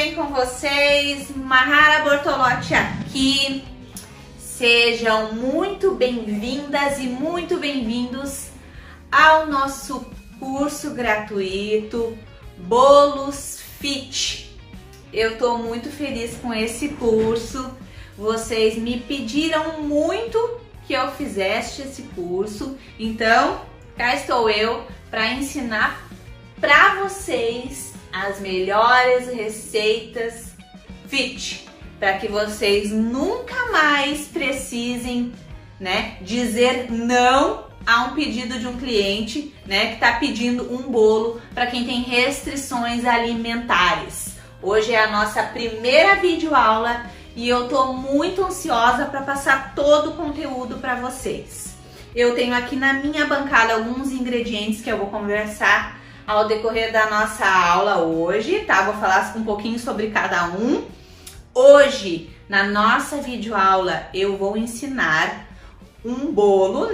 bem com vocês? Mahara Bortolotti aqui. Sejam muito bem-vindas e muito bem-vindos ao nosso curso gratuito Bolos Fit. Eu tô muito feliz com esse curso. Vocês me pediram muito que eu fizesse esse curso, então cá estou eu para ensinar para vocês as melhores receitas fit, para que vocês nunca mais precisem, dizer não a um pedido de um cliente, que está pedindo um bolo para quem tem restrições alimentares. Hoje é a nossa primeira videoaula e eu tô muito ansiosa para passar todo o conteúdo para vocês. Eu tenho aqui na minha bancada alguns ingredientes que eu vou conversar ao decorrer da nossa aula hoje, tá? Vou falar um pouquinho sobre cada um. Hoje, na nossa videoaula, eu vou ensinar um bolo,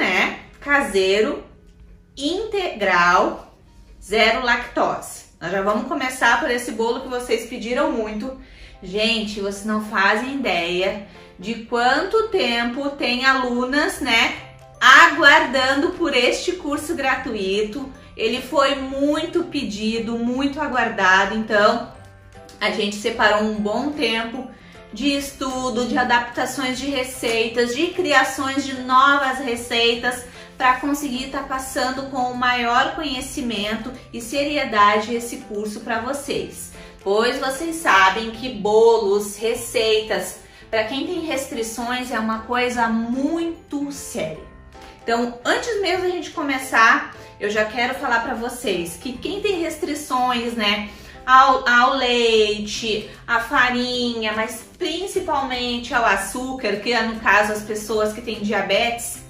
caseiro, integral, zero lactose. Nós já vamos começar por esse bolo que vocês pediram muito. Gente, vocês não fazem ideia de quanto tempo tem alunas, aguardando por este curso gratuito. Ele foi muito pedido, muito aguardado, então a gente separou um bom tempo de estudo, de adaptações de receitas, de criações de novas receitas para conseguir estar passando com o maior conhecimento e seriedade esse curso para vocês. Pois vocês sabem que bolos, receitas, para quem tem restrições é uma coisa muito séria. Então, antes mesmo da gente começar, eu já quero falar para vocês que quem tem restrições, ao leite, à farinha, mas principalmente ao açúcar, que é no caso as pessoas que têm diabetes,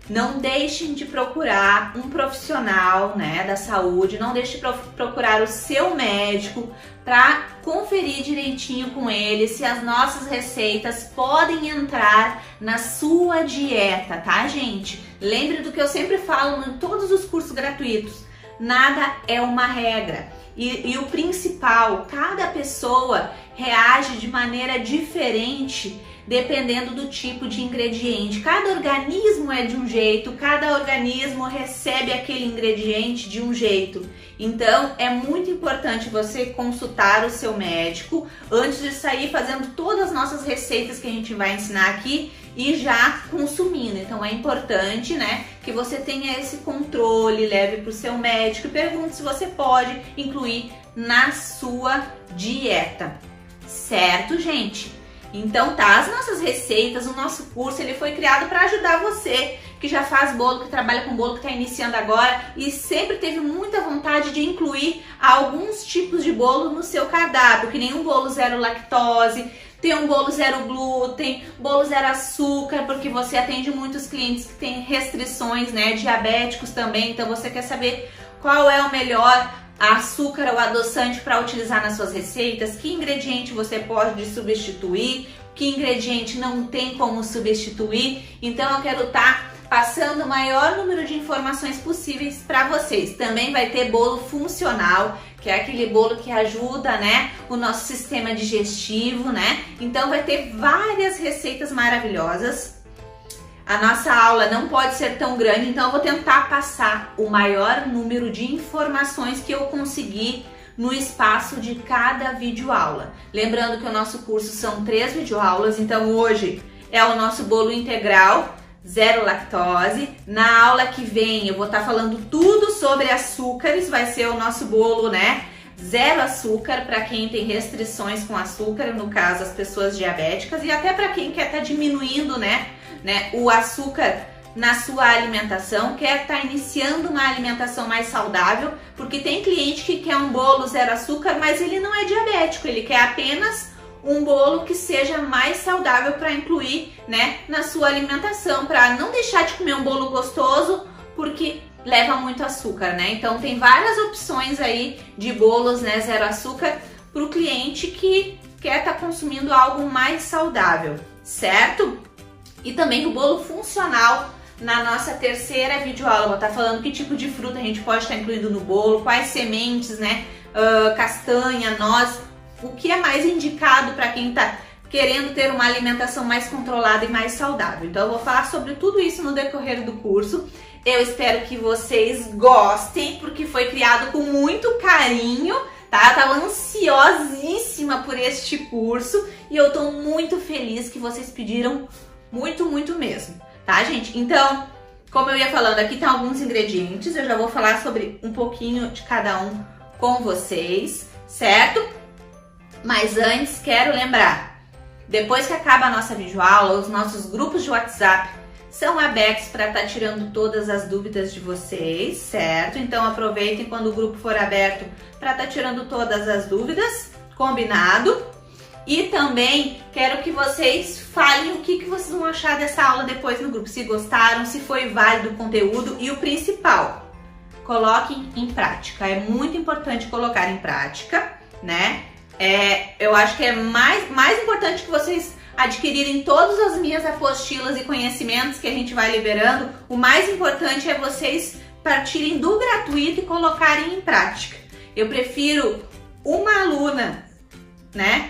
não deixem de procurar um profissional, da saúde, não deixe de procurar o seu médico para conferir direitinho com ele se as nossas receitas podem entrar na sua dieta, tá, gente? Lembre do que eu sempre falo em todos os cursos gratuitos, nada é uma regra. E o principal, cada pessoa reage de maneira diferente dependendo do tipo de ingrediente. Cada organismo é de um jeito, cada organismo recebe aquele ingrediente de um jeito. Então, é muito importante você consultar o seu médico antes de sair fazendo todas as nossas receitas que a gente vai ensinar aqui e já consumindo. Então, é importante, que você tenha esse controle, leve para o seu médico e pergunte se você pode incluir na sua dieta. Certo, gente? Então tá, as nossas receitas, o nosso curso, ele foi criado para ajudar você que já faz bolo, que trabalha com bolo, que está iniciando agora e sempre teve muita vontade de incluir alguns tipos de bolo no seu cardápio, que nem um bolo zero lactose, tem um bolo zero glúten, bolo zero açúcar, porque você atende muitos clientes que têm restrições, diabéticos também, então você quer saber qual é o melhor açúcar ou adoçante para utilizar nas suas receitas, que ingrediente você pode substituir, que ingrediente não tem como substituir. Então eu quero estar passando o maior número de informações possíveis para vocês. Também vai ter bolo funcional, que é aquele bolo que ajuda, o nosso sistema digestivo, Então vai ter várias receitas maravilhosas. A nossa aula não pode ser tão grande, então eu vou tentar passar o maior número de informações que eu conseguir no espaço de cada videoaula. Lembrando que o nosso curso são 3 videoaulas, então hoje é o nosso bolo integral, zero lactose. Na aula que vem eu vou estar falando tudo sobre açúcares, vai ser o nosso bolo, zero açúcar para quem tem restrições com açúcar, no caso as pessoas diabéticas, e até para quem quer estar diminuindo, o açúcar na sua alimentação, quer estar iniciando uma alimentação mais saudável, porque tem cliente que quer um bolo zero açúcar, mas ele não é diabético, ele quer apenas um bolo que seja mais saudável para incluir, na sua alimentação, para não deixar de comer um bolo gostoso, porque leva muito açúcar, Então tem várias opções aí de bolos, zero açúcar, para o cliente que quer estar consumindo algo mais saudável, certo? E também o bolo funcional na nossa terceira videoaula. Eu vou estar falando que tipo de fruta a gente pode estar incluindo no bolo, quais sementes, castanha, noz, o que é mais indicado para quem tá querendo ter uma alimentação mais controlada e mais saudável. Então eu vou falar sobre tudo isso no decorrer do curso. Eu espero que vocês gostem, porque foi criado com muito carinho, tá? Eu tava ansiosíssima por este curso e eu tô muito feliz que vocês pediram muito, muito mesmo, tá, gente? Então, como eu ia falando, aqui tem alguns ingredientes, eu já vou falar sobre um pouquinho de cada um com vocês, certo? Mas antes, quero lembrar, depois que acaba a nossa videoaula, os nossos grupos de WhatsApp são abertos para estar tirando todas as dúvidas de vocês, certo? Então aproveitem quando o grupo for aberto para estar tirando todas as dúvidas, combinado? E também quero que vocês falem o que vocês vão achar dessa aula depois no grupo, se gostaram, se foi válido o conteúdo e o principal, coloquem em prática. É muito importante colocar em prática, né? Eu acho que é mais importante que vocês adquirirem todas as minhas apostilas e conhecimentos que a gente vai liberando. O mais importante é vocês partirem do gratuito e colocarem em prática. Eu prefiro uma aluna, né?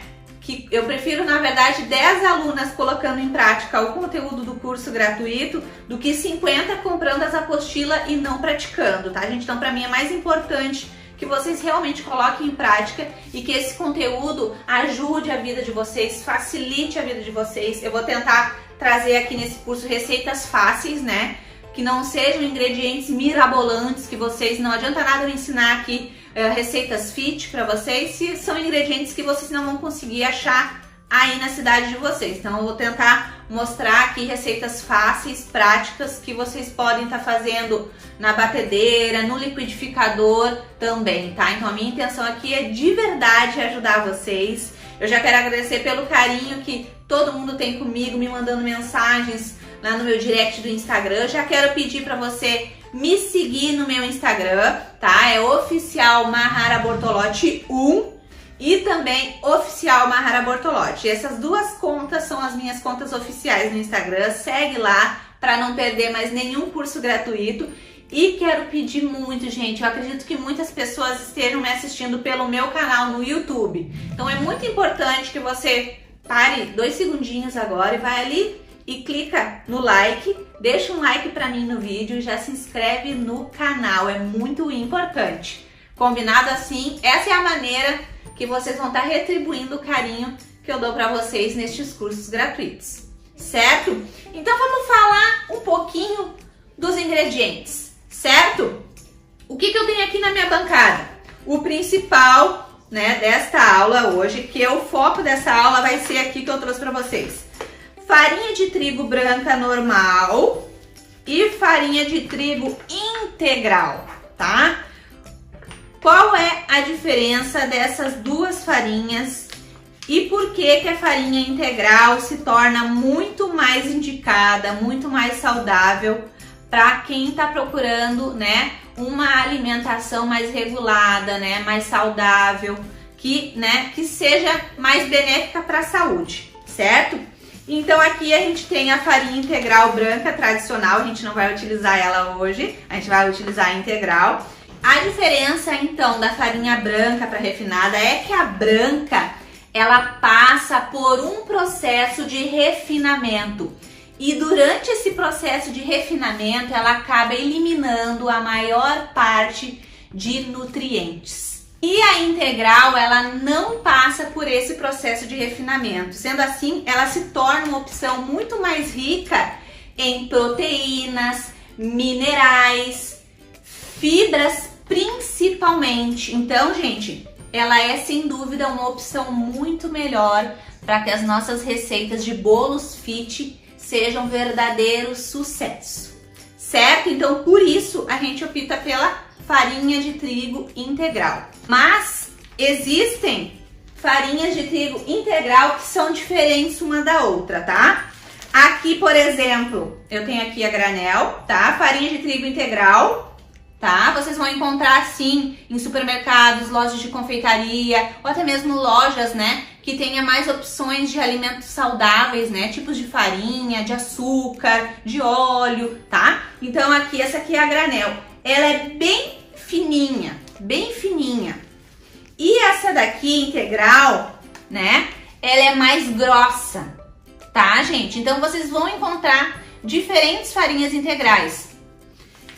Eu prefiro, na verdade, 10 alunas colocando em prática o conteúdo do curso gratuito do que 50 comprando as apostilas e não praticando, tá, gente? Então, para mim é mais importante que vocês realmente coloquem em prática e que esse conteúdo ajude a vida de vocês, facilite a vida de vocês. Eu vou tentar trazer aqui nesse curso receitas fáceis, né? Que não sejam ingredientes mirabolantes, que vocês, não adianta nada eu ensinar aqui receitas fit para vocês se são ingredientes que vocês não vão conseguir achar aí na cidade de vocês. Então eu vou tentar mostrar aqui receitas fáceis, práticas, que vocês podem estar fazendo na batedeira, no liquidificador também, tá? Então a minha intenção aqui é de verdade ajudar vocês. Eu já quero agradecer pelo carinho que todo mundo tem comigo, me mandando mensagens lá no meu direct do Instagram. Já quero pedir para você me seguir no meu Instagram, tá? É oficial Mahara Bortolotti 1 e também oficial Mahara Bortolotti. Essas duas contas são as minhas contas oficiais no Instagram. Segue lá para não perder mais nenhum curso gratuito. E quero pedir muito, gente, eu acredito que muitas pessoas estejam me assistindo pelo meu canal no YouTube. Então é muito importante que você pare 2 segundinhos agora e vai ali e clica no like, deixa um like pra mim no vídeo e já se inscreve no canal, é muito importante. Combinado assim? Essa é a maneira que vocês vão estar retribuindo o carinho que eu dou pra vocês nestes cursos gratuitos, certo? Então vamos falar um pouquinho dos ingredientes, certo? O que eu tenho aqui na minha bancada? O principal, né, desta aula hoje, que o foco dessa aula vai ser aqui que eu trouxe pra vocês. Farinha de trigo branca normal e farinha de trigo integral, tá? Qual é a diferença dessas duas farinhas e por que a farinha integral se torna muito mais indicada, muito mais saudável para quem está procurando, né, uma alimentação mais regulada, né, mais saudável, que seja mais benéfica para a saúde, certo? Então aqui a gente tem a farinha integral branca tradicional, a gente não vai utilizar ela hoje, a gente vai utilizar a integral. A diferença então da farinha branca para refinada é que a branca, ela passa por um processo de refinamento. E durante esse processo de refinamento, ela acaba eliminando a maior parte de nutrientes. E a integral, ela não passa por esse processo de refinamento. Sendo assim, ela se torna uma opção muito mais rica em proteínas, minerais, fibras principalmente. Então, gente, ela é sem dúvida uma opção muito melhor para que as nossas receitas de bolos fit sejam verdadeiro sucesso, certo? Então, por isso, a gente opta pela farinha de trigo integral. Mas existem farinhas de trigo integral que são diferentes uma da outra, tá? Aqui, por exemplo, eu tenho aqui a granel, tá? Farinha de trigo integral, tá? Vocês vão encontrar, sim, em supermercados, lojas de confeitaria, ou até mesmo lojas, né, que tenha mais opções de alimentos saudáveis, né, tipos de farinha, de açúcar, de óleo, tá? Então aqui, essa aqui é a granel. Ela é bem fininha, bem fininha. E essa daqui, integral, né, ela é mais grossa, tá, gente? Então, vocês vão encontrar diferentes farinhas integrais.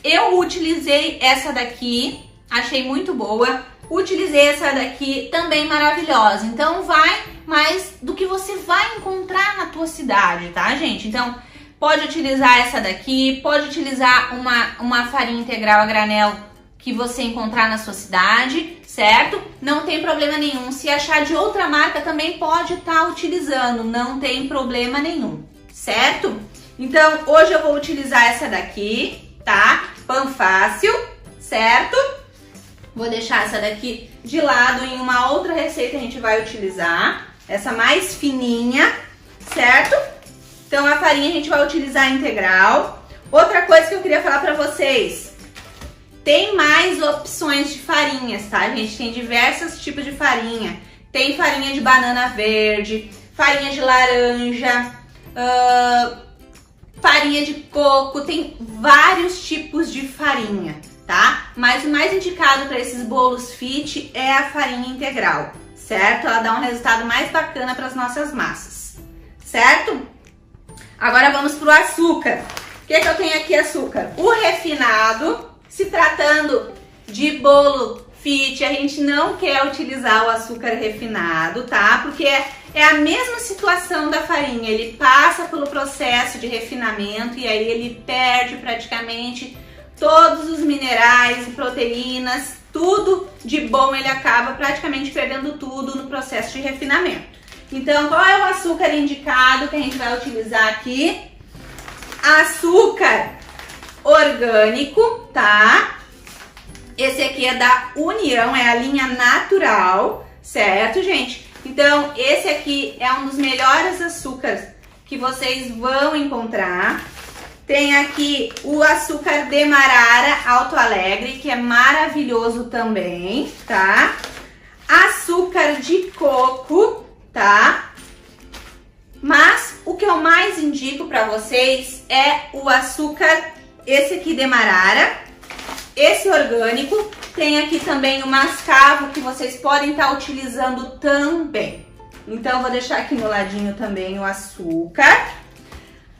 Eu utilizei essa daqui, achei muito boa. Utilizei essa daqui, também maravilhosa. Então, vai mais do que você vai encontrar na tua cidade, tá, gente? Então, pode utilizar essa daqui, pode utilizar uma farinha integral a granel que você encontrar na sua cidade, certo? Não tem problema nenhum. Se achar de outra marca, também pode estar utilizando, não tem problema nenhum, certo? Então, hoje eu vou utilizar essa daqui, tá? Panfácil, certo? Vou deixar essa daqui de lado. Em uma outra receita a gente vai utilizar essa mais fininha, certo? Então a farinha a gente vai utilizar integral. Outra coisa que eu queria falar pra vocês, tem mais opções de farinhas, tá, gente? Tem diversos tipos de farinha. Tem farinha de banana verde, farinha de laranja, farinha de coco, tem vários tipos de farinha, tá? Mas o mais indicado para esses bolos fit é a farinha integral, certo? Ela dá um resultado mais bacana para as nossas massas, certo? Agora vamos pro açúcar. O que eu tenho aqui? Açúcar. O refinado, se tratando de bolo fit, a gente não quer utilizar o açúcar refinado, tá? Porque é a mesma situação da farinha, ele passa pelo processo de refinamento e aí ele perde praticamente todos os minerais e proteínas, tudo de bom ele acaba praticamente perdendo tudo no processo de refinamento. Então, qual é o açúcar indicado que a gente vai utilizar aqui? Açúcar orgânico, tá? Esse aqui é da União, é a linha natural, certo, gente? Então, esse aqui é um dos melhores açúcares que vocês vão encontrar. Tem aqui o açúcar demerara Alto Alegre, que é maravilhoso também, tá? Açúcar de coco, tá? Mas o que eu mais indico para vocês é o açúcar, esse aqui demerara, esse orgânico. Tem aqui também o mascavo, que vocês podem estar utilizando também. Então, eu vou deixar aqui no ladinho também o açúcar.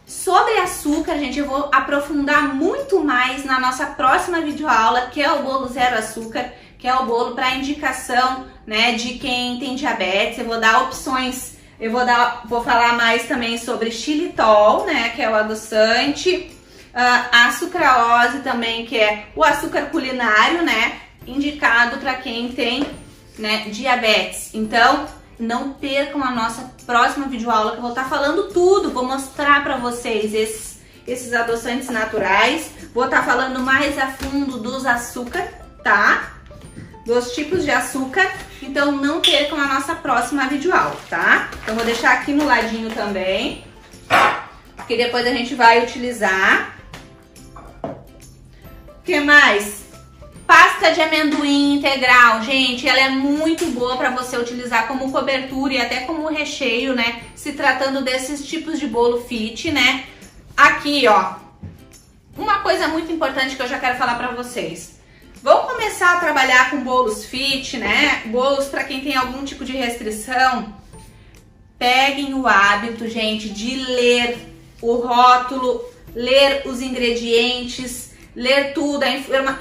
Sobre açúcar, gente, eu vou aprofundar muito mais na nossa próxima videoaula, que é o bolo zero açúcar, que é o bolo para indicação, né, de quem tem diabetes. Eu vou dar opções, vou falar mais também sobre xilitol, né, que é o adoçante, a sucralose também, que é o açúcar culinário, né, indicado para quem tem, né, diabetes. Então, não percam a nossa próxima videoaula, que eu vou estar falando tudo, vou mostrar para vocês esses adoçantes naturais, vou estar falando mais a fundo dos açúcar, tá? Dos tipos de açúcar, então não percam a nossa próxima videoaula, tá? Então vou deixar aqui no ladinho também, porque depois a gente vai utilizar. O que mais? Pasta de amendoim integral, gente, ela é muito boa para você utilizar como cobertura e até como recheio, né? Se tratando desses tipos de bolo fit, né? Aqui, ó, uma coisa muito importante que eu já quero falar para vocês. Vamos começar a trabalhar com bolos fit, né? Bolos para quem tem algum tipo de restrição. Peguem o hábito, gente, de ler o rótulo, ler os ingredientes, ler tudo,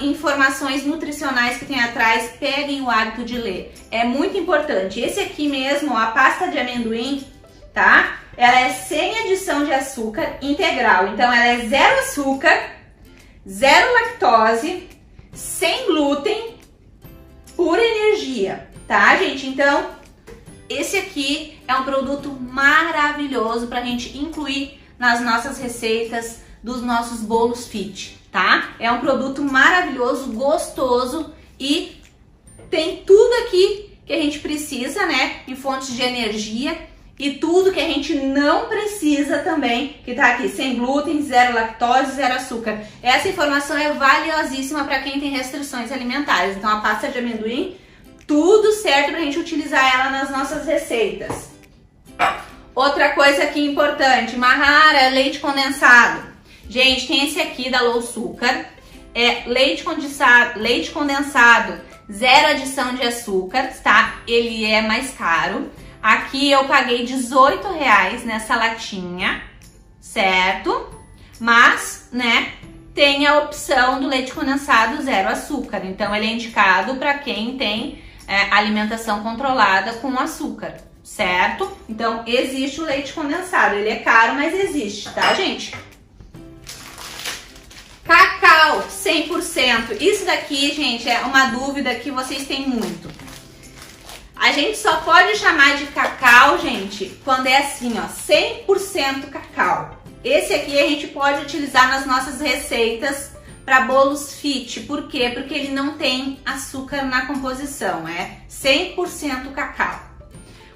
informações nutricionais que tem atrás. Peguem o hábito de ler, é muito importante. Esse aqui mesmo, a pasta de amendoim, tá? Ela é sem adição de açúcar, integral. Então ela é zero açúcar, zero lactose, sem glúten, pura energia, tá, gente? Então esse aqui é um produto maravilhoso pra gente incluir nas nossas receitas dos nossos bolos fit, tá? É um produto maravilhoso, gostoso e tem tudo aqui que a gente precisa, né? Em fontes de energia e tudo que a gente não precisa também, que tá aqui, sem glúten, zero lactose, zero açúcar. Essa informação é valiosíssima para quem tem restrições alimentares. Então a pasta de amendoim, tudo certo pra gente utilizar ela nas nossas receitas. Outra coisa aqui importante, Mahara, leite condensado. Gente, tem esse aqui da Low Sugar, é leite condensado zero adição de açúcar, tá? Ele é mais caro. Aqui eu paguei R$18 nessa latinha, certo? Mas, né, tem a opção do leite condensado zero açúcar. Então, ele é indicado para quem tem alimentação controlada com açúcar, certo? Então, existe o leite condensado. Ele é caro, mas existe, tá, gente? Cacau 100%. Isso daqui, gente, é uma dúvida que vocês têm muito. A gente só pode chamar de cacau, gente, quando é assim, ó, 100% cacau. Esse aqui a gente pode utilizar nas nossas receitas para bolos fit. Por quê? Porque ele não tem açúcar na composição, é 100% cacau.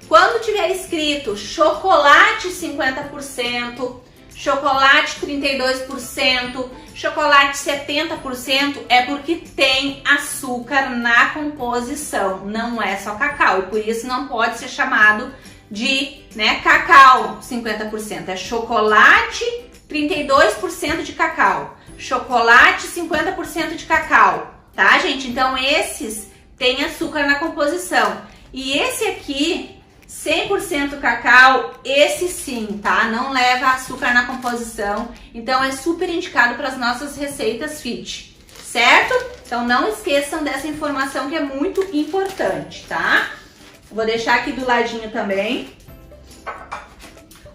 Quando tiver escrito chocolate 50%, chocolate 32%, chocolate 70%, é porque tem açúcar na composição, não é só cacau, e por isso não pode ser chamado de, né, cacau 50%, é chocolate 32% de cacau, chocolate 50% de cacau, tá, gente? Então esses têm açúcar na composição, e esse aqui 100% cacau, esse sim, tá? Não leva açúcar na composição, então é super indicado para as nossas receitas fit, certo? Então não esqueçam dessa informação que é muito importante, tá? Vou deixar aqui do ladinho também.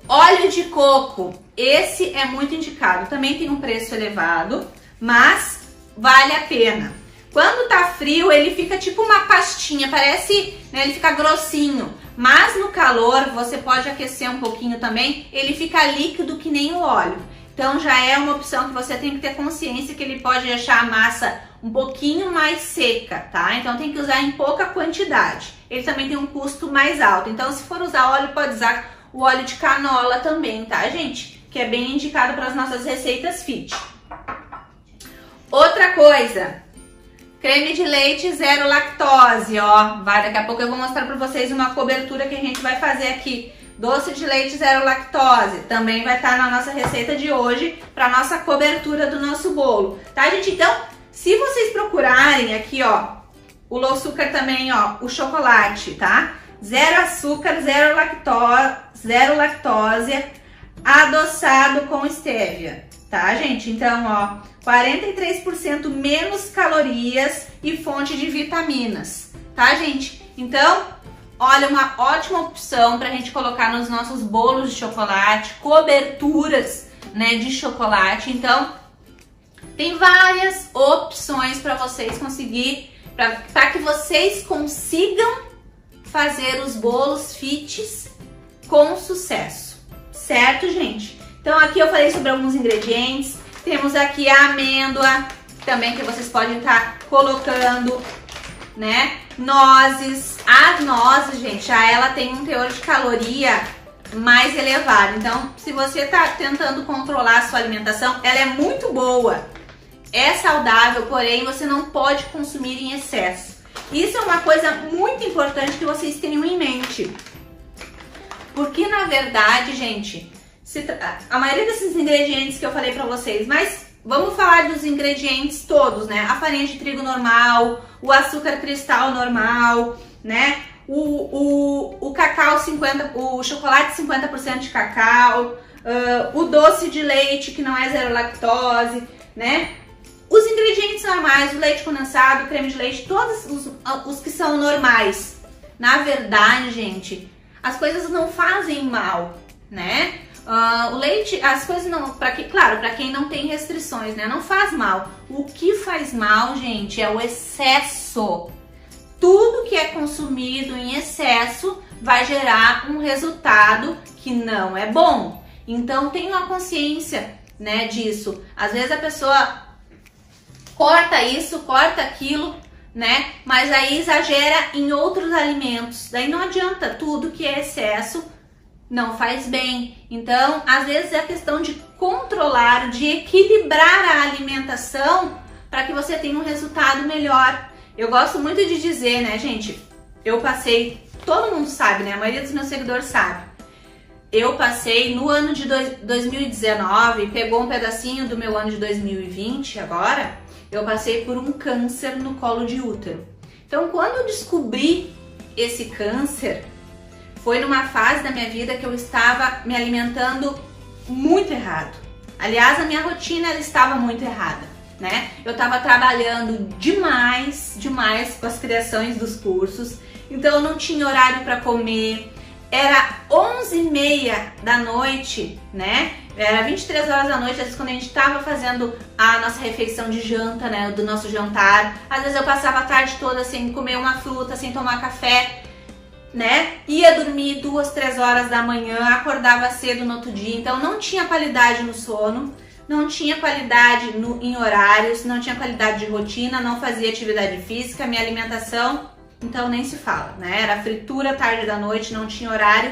Óleo de coco, esse é muito indicado, também tem um preço elevado, mas vale a pena. Quando tá frio, ele fica tipo uma pastinha, parece, né, ele fica grossinho. Mas no calor, você pode aquecer um pouquinho também, ele fica líquido que nem o óleo. Então já é uma opção que você tem que ter consciência que ele pode deixar a massa um pouquinho mais seca, tá? Então tem que usar em pouca quantidade. Ele também tem um custo mais alto. Então se for usar óleo, pode usar o óleo de canola também, tá, gente? Que é bem indicado para as nossas receitas fit. Outra coisa... creme de leite zero lactose, ó. Daqui a pouco eu vou mostrar pra vocês uma cobertura que a gente vai fazer aqui. Doce de leite zero lactose. Também vai estar na nossa receita de hoje, pra nossa cobertura do nosso bolo. Tá, gente? Então, se vocês procurarem aqui, ó, o low açúcar também, ó, o chocolate, tá? Zero açúcar, zero lactose, adoçado com stevia. Tá, gente? Então, ó, 43% menos calorias e fonte de vitaminas, tá, gente? Então, olha, uma ótima opção pra gente colocar nos nossos bolos de chocolate, coberturas, né, de chocolate. Então, tem várias opções para vocês conseguir, para que vocês consigam fazer os bolos fits com sucesso, certo, gente? Então aqui eu falei sobre alguns ingredientes, temos aqui a amêndoa, também que vocês podem estar colocando, né, nozes. As nozes, gente, já ela tem um teor de caloria mais elevado, então se você está tentando controlar a sua alimentação, ela é muito boa, é saudável, porém você não pode consumir em excesso. Isso é uma coisa muito importante que vocês tenham em mente, porque na verdade, gente, a maioria desses ingredientes que eu falei pra vocês, mas vamos falar dos ingredientes todos, né? A farinha de trigo normal, o açúcar cristal normal, né? O cacau 50%, o chocolate 50% de cacau, o doce de leite que não é zero lactose, né? Os ingredientes normais, o leite condensado, o creme de leite, todos os que são normais. Na verdade, gente, as coisas não fazem mal, né? O leite, as coisas não, claro, para quem não tem restrições, né, não faz mal. O que faz mal, gente, é o excesso. Tudo que é consumido em excesso vai gerar um resultado que não é bom. Então tenha uma consciência, né, disso. Às vezes a pessoa corta isso, corta aquilo, né, mas aí exagera em outros alimentos. Daí não adianta, tudo que é excesso não faz bem. Então, às vezes é a questão de controlar, de equilibrar a alimentação para que você tenha um resultado melhor. Eu gosto muito de dizer, né, gente, eu passei, todo mundo sabe, né, a maioria dos meus seguidores sabe, eu passei no ano de 2019, pegou um pedacinho do meu ano de 2020 agora, eu passei por um câncer no colo de útero. Então, quando eu descobri esse câncer, foi numa fase da minha vida que eu estava me alimentando muito errado. Aliás, a minha rotina ela estava muito errada, né? Eu estava trabalhando demais com as criações dos cursos, então eu não tinha horário para comer. Era 11h30 da noite, né? Era 23 horas da noite, às vezes quando a gente estava fazendo a nossa refeição de janta, né? Do nosso jantar. Às vezes eu passava a tarde toda sem comer uma fruta, sem tomar café, né? Ia dormir 2, 3 horas da manhã, acordava cedo no outro dia. Então não tinha qualidade no sono, não tinha qualidade em horários, não tinha qualidade de rotina, não fazia atividade física, minha alimentação... Então nem se fala, né? Era fritura tarde da noite, não tinha horário.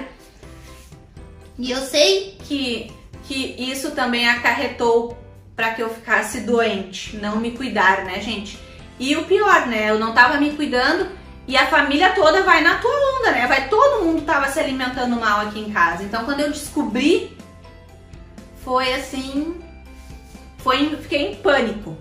E eu sei que isso também acarretou para que eu ficasse doente, não me cuidar, né, gente? E o pior, né? Eu não tava me cuidando e a família toda vai na tua onda, né? Todo mundo tava se alimentando mal aqui em casa. Então quando eu descobri, foi assim, fiquei em pânico.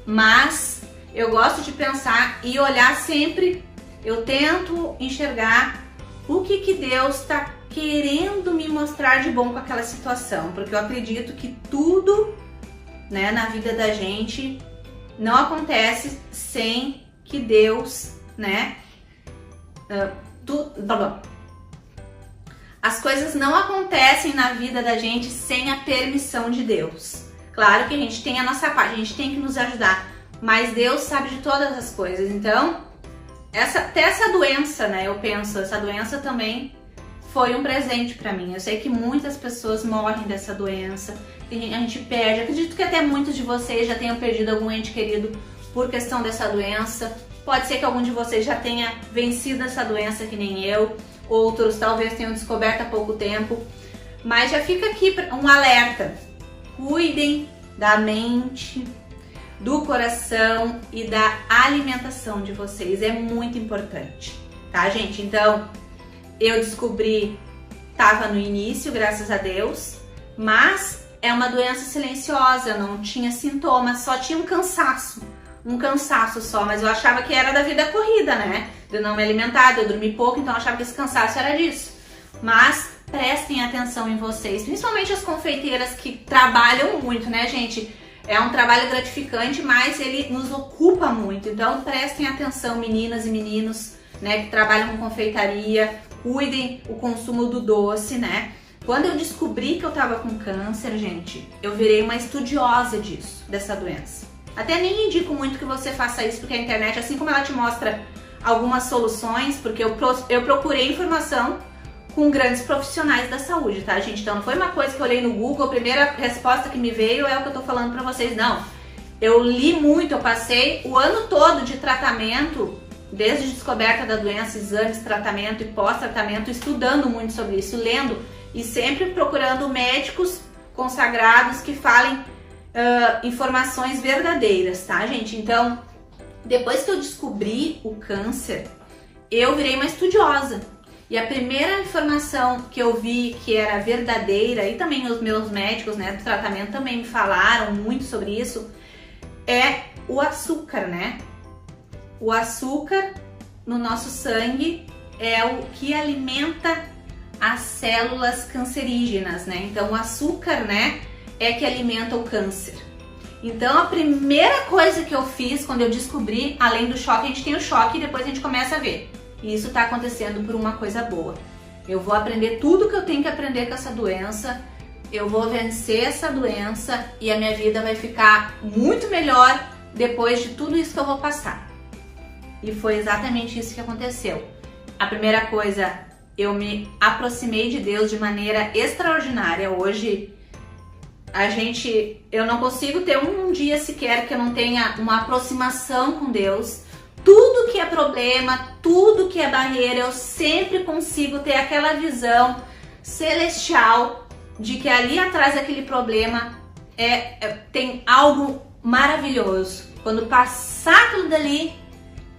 Mas eu gosto de pensar e olhar sempre. Eu tento enxergar o que Deus está querendo me mostrar de bom com aquela situação, porque eu acredito que tudo, né, na vida da gente não acontece sem que Deus, né, as coisas não acontecem na vida da gente sem a permissão de Deus. Claro que a gente tem a nossa parte, a gente tem que nos ajudar, mas Deus sabe de todas as coisas. Então até essa doença, né, eu penso, essa doença também foi um presente pra mim. Eu sei que muitas pessoas morrem dessa doença, a gente perde, acredito que até muitos de vocês já tenham perdido algum ente querido por questão dessa doença. Pode ser que algum de vocês já tenha vencido essa doença que nem eu, outros talvez tenham descoberto há pouco tempo, mas já fica aqui um alerta: cuidem da mente, do coração e da alimentação de vocês, é muito importante, tá, gente? Então, eu descobri, tava no início, graças a Deus, mas é uma doença silenciosa, não tinha sintomas, só tinha um cansaço só, mas eu achava que era da vida corrida, né? De eu não me alimentar, de eu dormir pouco, então eu achava que esse cansaço era disso. Mas prestem atenção em vocês, principalmente as confeiteiras que trabalham muito, né, gente? É um trabalho gratificante, mas ele nos ocupa muito. Então prestem atenção, meninas e meninos, né, que trabalham com confeitaria, cuidem o consumo do doce, né? Quando eu descobri que eu tava com câncer, gente, eu virei uma estudiosa dessa doença. Até nem indico muito que você faça isso, porque a internet, assim como ela te mostra algumas soluções, porque eu procurei informação com grandes profissionais da saúde, tá, gente? Então não foi uma coisa que eu olhei no Google, a primeira resposta que me veio é o que eu tô falando pra vocês, não. Eu li muito, eu passei o ano todo de tratamento, desde a descoberta da doença, exames, tratamento e pós-tratamento, estudando muito sobre isso, lendo e sempre procurando médicos consagrados que falem informações verdadeiras, tá, gente? Então, depois que eu descobri o câncer, eu virei uma estudiosa. E a primeira informação que eu vi que era verdadeira, e também os meus médicos, né, do tratamento também me falaram muito sobre isso, é o açúcar, né? O açúcar no nosso sangue é o que alimenta as células cancerígenas, né? Então o açúcar, né, é que alimenta o câncer. Então a primeira coisa que eu fiz quando eu descobri, além do choque, a gente tem o choque e depois a gente começa a ver. E isso tá acontecendo por uma coisa boa. Eu vou aprender tudo que eu tenho que aprender com essa doença, eu vou vencer essa doença e a minha vida vai ficar muito melhor depois de tudo isso que eu vou passar. E foi exatamente isso que aconteceu. A primeira coisa, eu me aproximei de Deus de maneira extraordinária. Hoje, eu não consigo ter um dia sequer que eu não tenha uma aproximação com Deus. Tudo que é problema, tudo que é barreira, eu sempre consigo ter aquela visão celestial de que ali atrás daquele problema tem algo maravilhoso. Quando passar tudo dali,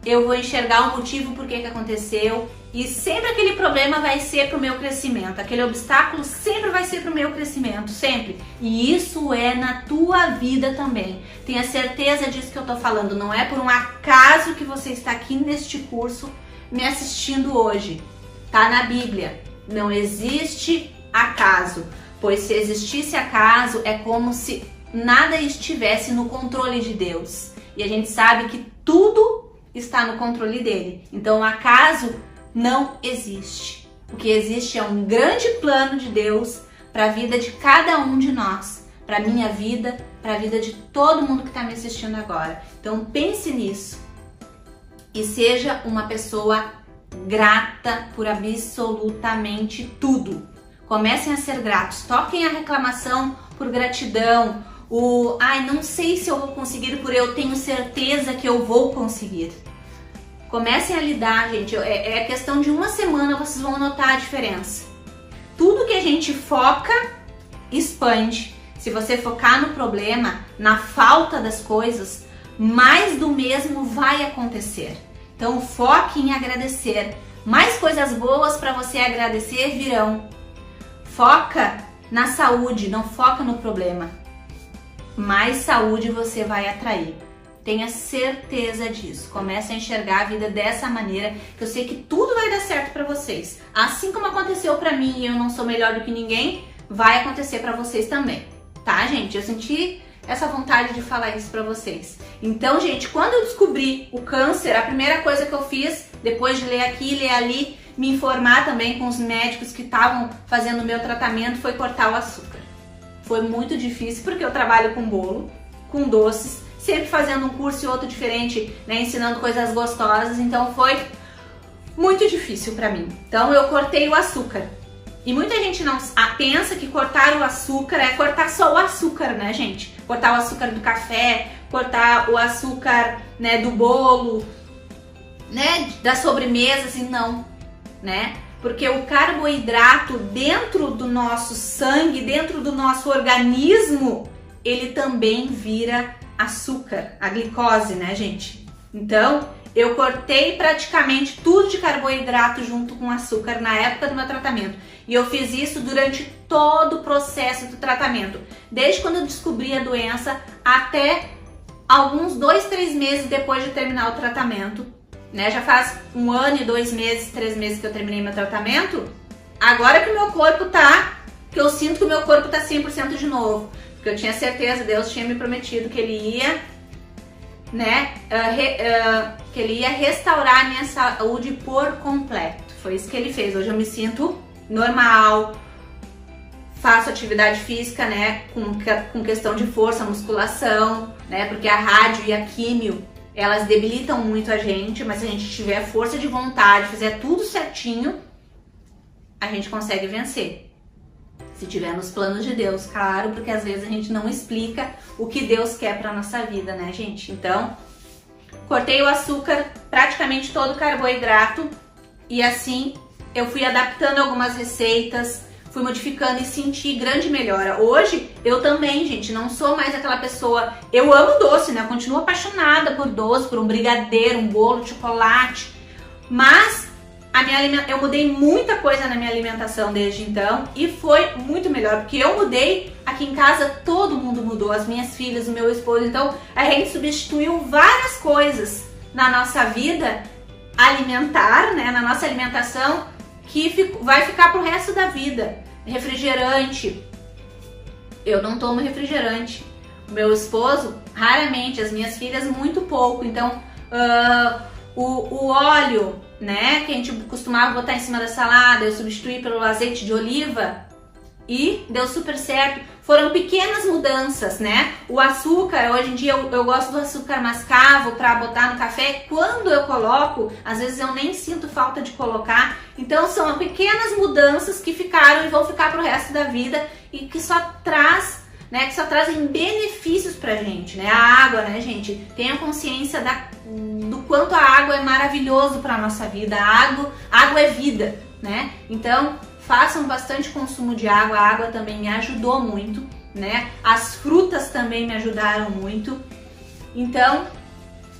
eu vou enxergar o motivo por que aconteceu, e sempre aquele problema vai ser para o meu crescimento, aquele obstáculo sempre vai ser para o meu crescimento, sempre. E isso é na tua vida também. Tenha certeza disso que eu tô falando, não é por um acaso que você está aqui neste curso me assistindo hoje. Tá na Bíblia, não existe acaso, pois se existisse acaso é como se nada estivesse no controle de Deus. E a gente sabe que tudo está no controle dele. Então, acaso não existe. O que existe é um grande plano de Deus para a vida de cada um de nós, para a minha vida, para a vida de todo mundo que está me assistindo agora. Então, pense nisso e seja uma pessoa grata por absolutamente tudo. Comecem a ser gratos, toquem a reclamação por gratidão. Ai, não sei se eu vou conseguir, por eu tenho certeza que eu vou conseguir. Comecem a lidar, gente. É questão de uma semana, vocês vão notar a diferença. Tudo que a gente foca, expande. Se você focar no problema, na falta das coisas, mais do mesmo vai acontecer. Então, foque em agradecer. Mais coisas boas para você agradecer virão. Foca na saúde, não foca no problema. Mais saúde você vai atrair. Tenha certeza disso. Comece a enxergar a vida dessa maneira, que eu sei que tudo vai dar certo para vocês. Assim como aconteceu para mim e eu não sou melhor do que ninguém, vai acontecer para vocês também. Tá, gente? Eu senti essa vontade de falar isso para vocês. Então, gente, quando eu descobri o câncer, a primeira coisa que eu fiz, depois de ler aqui, ler ali, me informar também com os médicos que estavam fazendo o meu tratamento, foi cortar o açúcar. Foi muito difícil porque eu trabalho com bolo, com doces, sempre fazendo um curso e outro diferente, né, ensinando coisas gostosas, então foi muito difícil para mim. Então eu cortei o açúcar. E muita gente não pensa que cortar o açúcar é cortar só o açúcar, né, gente? Cortar o açúcar do café, cortar o açúcar, né, do bolo, né, da sobremesa, assim, não, né? Porque o carboidrato dentro do nosso sangue, dentro do nosso organismo, ele também vira açúcar, a glicose, né, gente? Então, eu cortei praticamente tudo de carboidrato junto com açúcar na época do meu tratamento. E eu fiz isso durante todo o processo do tratamento. Desde quando eu descobri a doença até alguns 2, 3 meses depois de terminar o tratamento. Né? Já faz 1 ano e 2 meses, 3 meses que eu terminei meu tratamento. Agora que o meu corpo que eu sinto que o meu corpo tá 100% de novo. Porque eu tinha certeza, Deus tinha me prometido que Ele ia, né, que Ele ia restaurar a minha saúde por completo. Foi isso que Ele fez. Hoje eu me sinto normal, faço atividade física, né, com questão de força, musculação, né, porque a rádio e a químio, elas debilitam muito a gente, mas se a gente tiver força de vontade, fizer tudo certinho, a gente consegue vencer. Se tiver nos planos de Deus, claro, porque às vezes a gente não explica o que Deus quer para nossa vida, né, gente? Então, cortei o açúcar, praticamente todo o carboidrato, e assim eu fui adaptando algumas receitas, fui modificando e senti grande melhora. Hoje, eu também, gente, não sou mais aquela pessoa... Eu amo doce, né? Eu continuo apaixonada por doce, por um brigadeiro, um bolo de chocolate. Mas eu mudei muita coisa na minha alimentação desde então e foi muito melhor. Porque eu mudei, aqui em casa todo mundo mudou. As minhas filhas, o meu esposo. Então, a gente substituiu várias coisas na nossa vida alimentar, né? Na nossa alimentação, que vai ficar pro resto da vida. Refrigerante, eu não tomo refrigerante. O meu esposo, raramente. As minhas filhas, muito pouco. Então, o óleo, né, que a gente costumava botar em cima da salada, eu substituí pelo azeite de oliva e deu super certo. Foram pequenas mudanças, né? O açúcar, hoje em dia eu gosto do açúcar mascavo para botar no café. Quando eu coloco, às vezes eu nem sinto falta de colocar. Então são pequenas mudanças que ficaram e vão ficar pro resto da vida e que só trazem benefícios pra gente, né? A água, né, gente? Tenha consciência do quanto a água é maravilhoso pra nossa vida. A água é vida, né? Então, façam bastante consumo de água. A água também me ajudou muito, né? As frutas também me ajudaram muito. Então,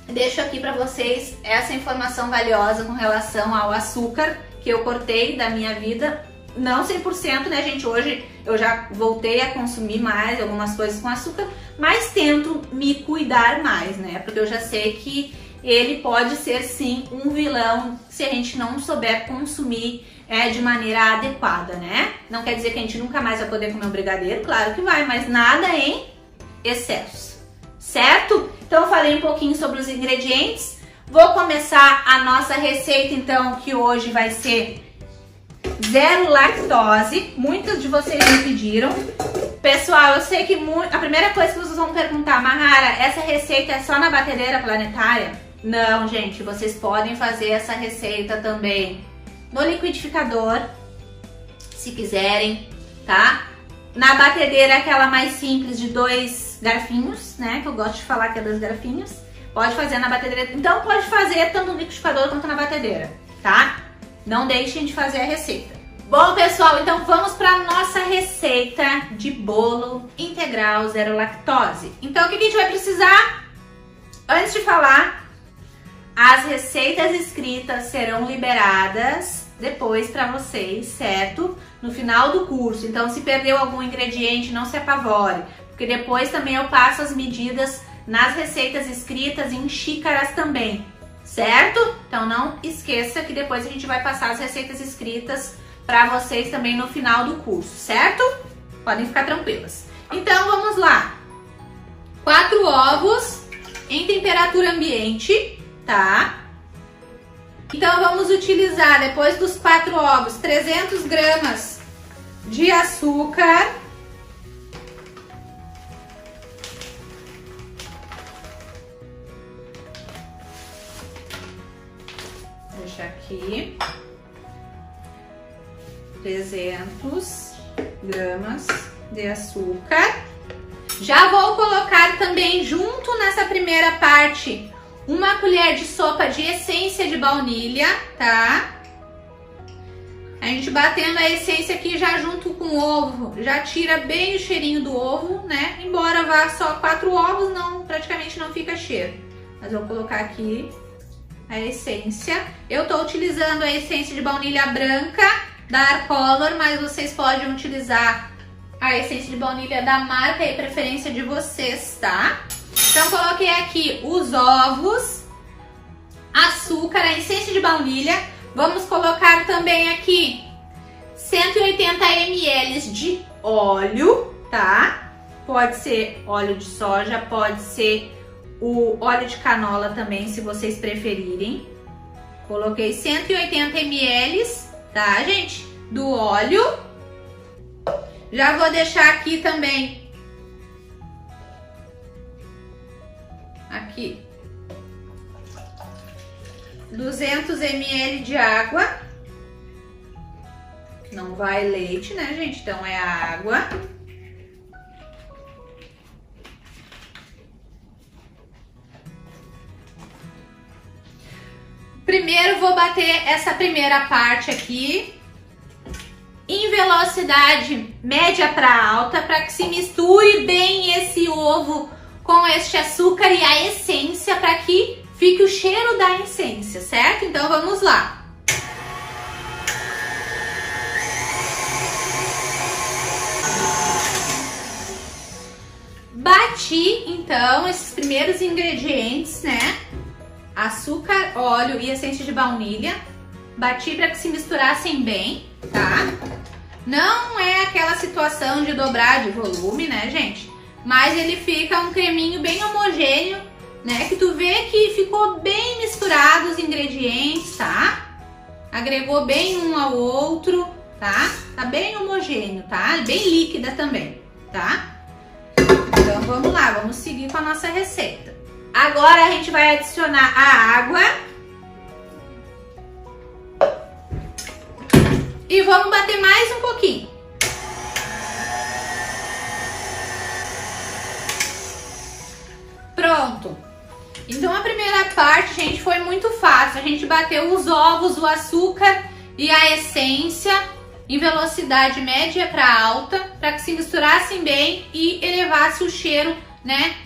deixo aqui para vocês essa informação valiosa com relação ao açúcar que eu cortei da minha vida. Não 100%, né, gente? Hoje eu já voltei a consumir mais algumas coisas com açúcar, mas tento me cuidar mais, né? Porque eu já sei que ele pode ser sim um vilão se a gente não souber consumir de maneira adequada, né? Não quer dizer que a gente nunca mais vai poder comer um brigadeiro, claro que vai, mas nada em excesso, certo? Então eu falei um pouquinho sobre os ingredientes. Vou começar a nossa receita então, que hoje vai ser zero lactose. Muitos de vocês me pediram. Pessoal, eu sei que a primeira coisa que vocês vão perguntar, Mahara, essa receita é só na batedeira planetária? Não, gente, vocês podem fazer essa receita também no liquidificador, se quiserem, tá? Na batedeira, aquela mais simples de 2 garfinhos, né? Que eu gosto de falar que é 2 garfinhos. Pode fazer na batedeira, então pode fazer tanto no liquidificador quanto na batedeira, tá? Não deixem de fazer a receita. Bom, pessoal, então vamos para nossa receita de bolo integral zero lactose. Então, o que a gente vai precisar? Antes de falar, as receitas escritas serão liberadas depois para vocês, certo? No final do curso. Então, se perdeu algum ingrediente, não se apavore, porque depois também eu passo as medidas nas receitas escritas em xícaras também, certo? Então não esqueça que depois a gente vai passar as receitas escritas para vocês também no final do curso, certo? Podem ficar tranquilas. Então vamos lá. 4 ovos em temperatura ambiente, tá? Então vamos utilizar, depois dos 4 ovos, 300 gramas de açúcar. Deixa aqui. 300 gramas de açúcar. Já vou colocar também junto nessa primeira parte 1 colher de sopa de essência de baunilha, tá? A gente batendo a essência aqui já junto com o ovo, já tira bem o cheirinho do ovo, né? Embora vá só 4 ovos, praticamente não fica cheiro. Mas vou colocar aqui a essência. Eu tô utilizando a essência de baunilha branca da Arcolor, mas vocês podem utilizar a essência de baunilha da marca e preferência de vocês, tá? Então coloquei aqui os ovos, açúcar, a essência de baunilha. Vamos colocar também aqui 180 ml de óleo, tá? Pode ser óleo de soja, pode ser o óleo de canola também, se vocês preferirem. Coloquei 180 ml, tá, gente? Do óleo. Já vou deixar aqui também, aqui, 200 ml de água. Não vai leite, né, gente? Então é a água. Primeiro vou bater essa primeira parte aqui em velocidade média para alta, para que se misture bem esse ovo com este açúcar e a essência, para que fique o cheiro da essência, certo? Então vamos lá. Bati então esses primeiros ingredientes, né? Açúcar, óleo e essência de baunilha. Bati para que se misturassem bem, tá? Não é aquela situação de dobrar de volume, né, gente? Mas ele fica um creminho bem homogêneo, né? Que tu vê que ficou bem misturado os ingredientes, tá? Agregou bem um ao outro, tá? Tá bem homogêneo, tá? Bem líquida também, tá? Então vamos lá, vamos seguir com a nossa receita. Agora a gente vai adicionar a água. E vamos bater mais um pouquinho. Pronto. Então a primeira parte, gente, foi muito fácil. A gente bateu os ovos, o açúcar e a essência em velocidade média para alta, para que se misturassem bem e elevasse o cheiro, né,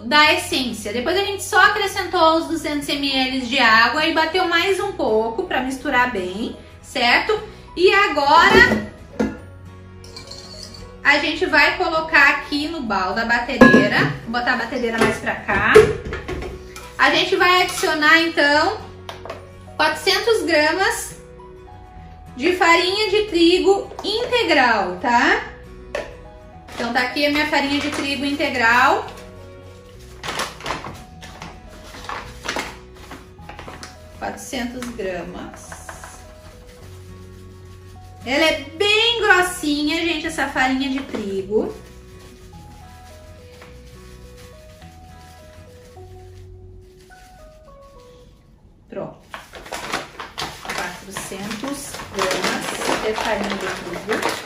da essência. Depois a gente só acrescentou os 200 ml de água e bateu mais um pouco para misturar bem, certo? E agora a gente vai colocar aqui no balde da batedeira. Vou botar a batedeira mais para cá. A gente vai adicionar então 400 gramas de farinha de trigo integral, tá? Então tá aqui a minha farinha de trigo integral. gramas. Ela é bem grossinha, gente, essa farinha de trigo. Pronto. 400 gramas de farinha de trigo.